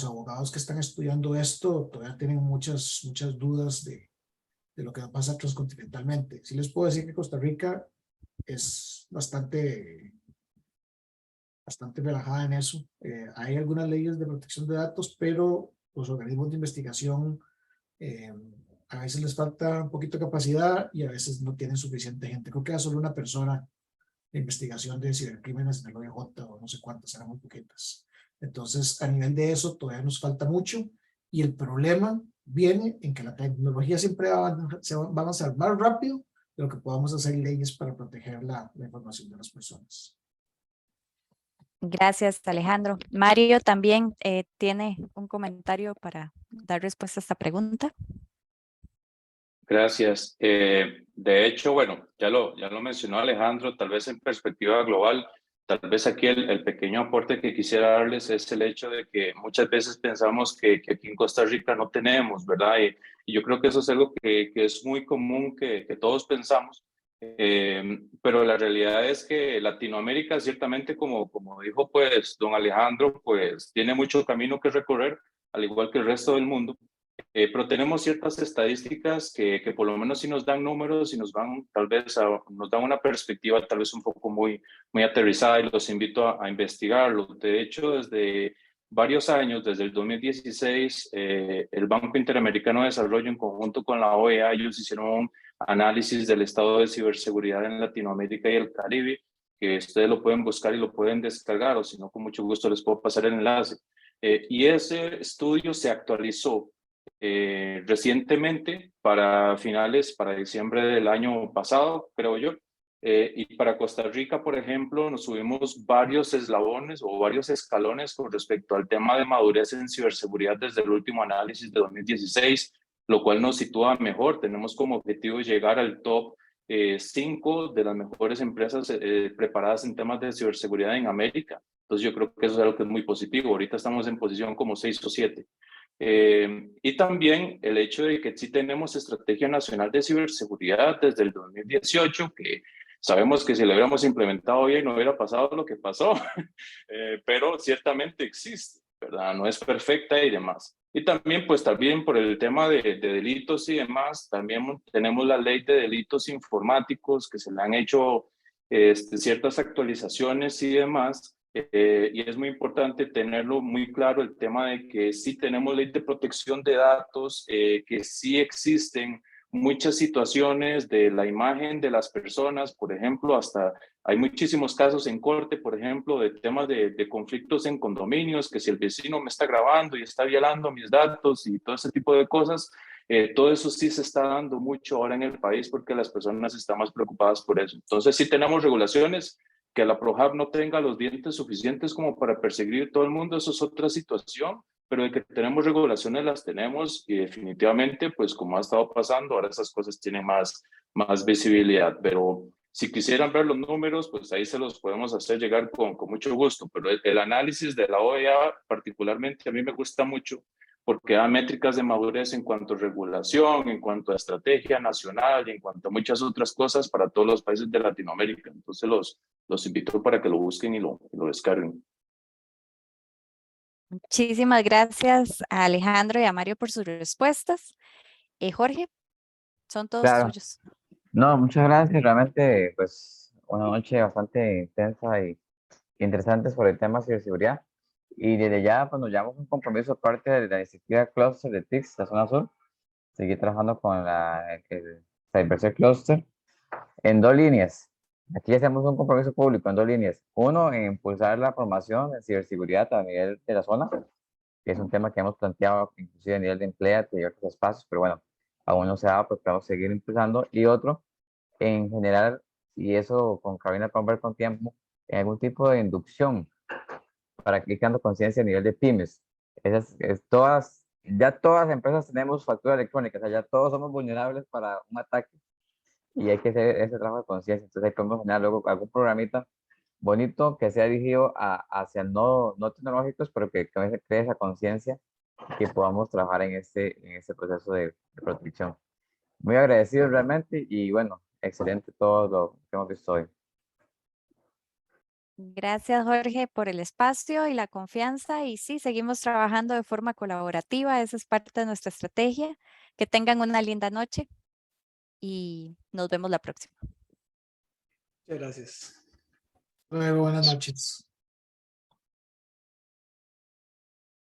abogados que están estudiando esto todavía tienen muchas dudas de lo que pasa transcontinentalmente. Sí les puedo decir que Costa Rica es bastante relajada en eso. Hay algunas leyes de protección de datos, pero los organismos de investigación a veces les falta un poquito de capacidad y a veces no tienen suficiente gente. Creo que era solo una persona de investigación de cibercrímenes en el OIJ o no sé cuántas, eran muy poquitas. Entonces, a nivel de eso todavía nos falta mucho y el problema viene en que la tecnología siempre va a avanzar más rápido de lo que podamos hacer leyes para proteger la información de las personas. Gracias, Alejandro. Mario también tiene un comentario para dar respuesta a esta pregunta. Gracias. De hecho, bueno, ya lo mencionó Alejandro, tal vez en perspectiva global, tal vez aquí el pequeño aporte que quisiera darles es el hecho de que muchas veces pensamos que aquí en Costa Rica no tenemos, ¿verdad? Y yo creo que eso es algo que es muy común que todos pensamos, pero la realidad es que Latinoamérica ciertamente, como dijo pues don Alejandro, pues tiene mucho camino que recorrer, al igual que el resto del mundo. Pero tenemos ciertas estadísticas que por lo menos sí nos dan números y nos van tal vez nos dan una perspectiva tal vez un poco muy aterrizada y los invito a investigarlo. De hecho, desde varios años, desde el 2016, el Banco Interamericano de Desarrollo en conjunto con la OEA, ellos hicieron un análisis del estado de ciberseguridad en Latinoamérica y el Caribe, que ustedes lo pueden buscar y lo pueden descargar, o si no, con mucho gusto les puedo pasar el enlace. Y ese estudio se actualizó recientemente para diciembre del año pasado, creo yo, Y para Costa Rica, por ejemplo, nos subimos varios eslabones o varios escalones con respecto al tema de madurez en ciberseguridad desde el último análisis de 2016, lo cual nos sitúa mejor. Tenemos como objetivo llegar al top 5 de las mejores empresas preparadas en temas de ciberseguridad en América. Entonces yo creo que eso es algo que es muy positivo. Ahorita estamos en posición como 6 o 7. Y también el hecho de que sí tenemos Estrategia Nacional de Ciberseguridad desde el 2018, que sabemos que si lo hubiéramos implementado bien no hubiera pasado lo que pasó, pero ciertamente existe, ¿verdad? No es perfecta y demás. Y también, pues también por el tema de delitos y demás, también tenemos la ley de delitos informáticos que se le han hecho ciertas actualizaciones y demás. Y es muy importante tenerlo muy claro el tema de que sí tenemos ley de protección de datos, que sí existen muchas situaciones de la imagen de las personas, por ejemplo, hasta hay muchísimos casos en corte, por ejemplo, de temas de conflictos en condominios, que si el vecino me está grabando y está violando mis datos y todo ese tipo de cosas, todo eso sí se está dando mucho ahora en el país porque las personas están más preocupadas por eso. Entonces sí tenemos regulaciones. Que la ProHub no tenga los dientes suficientes como para perseguir todo el mundo, eso es otra situación, pero de que tenemos regulaciones las tenemos y definitivamente, pues como ha estado pasando, ahora esas cosas tienen más visibilidad, pero si quisieran ver los números, pues ahí se los podemos hacer llegar con mucho gusto, pero el análisis de la OEA particularmente a mí me gusta mucho porque da métricas de madurez en cuanto a regulación, en cuanto a estrategia nacional y en cuanto a muchas otras cosas para todos los países de Latinoamérica. Entonces los invito para que lo busquen y lo descarguen. Muchísimas gracias a Alejandro y a Mario por sus respuestas. Jorge, son todos Claro. tuyos. No, muchas gracias. Realmente, pues, una noche bastante intensa y interesante sobre el tema de ciberseguridad. Y desde ya, pues, nos llevamos un compromiso parte de la iniciativa Cluster de TICS, la zona sur, seguir trabajando con el CyberSec Cluster en 2 líneas. Aquí hacemos un compromiso público en 2 líneas. Uno, en impulsar la formación en ciberseguridad a nivel de la zona, que es un tema que hemos planteado inclusive a nivel de Empleate y otros espacios, pero bueno, aún no se ha dado, pues vamos a seguir impulsando. Y otro, en general, y eso con Carolina podemos ver con tiempo, en algún tipo de inducción para que creando conciencia a nivel de pymes. Ya todas las empresas tenemos factura electrónica, o sea, ya todos somos vulnerables para un ataque y hay que hacer ese trabajo de conciencia. Entonces ahí podemos generar luego algún programita bonito que sea dirigido hacia no tecnológicos, pero que cree esa conciencia que podamos trabajar en este proceso de protección. Muy agradecido realmente y bueno, excelente todo lo que hemos visto hoy. Gracias, Jorge, por el espacio y la confianza. Y sí, seguimos trabajando de forma colaborativa. Esa es parte de nuestra estrategia. Que tengan una linda noche y nos vemos la próxima. Muchas gracias. Luego, buenas noches.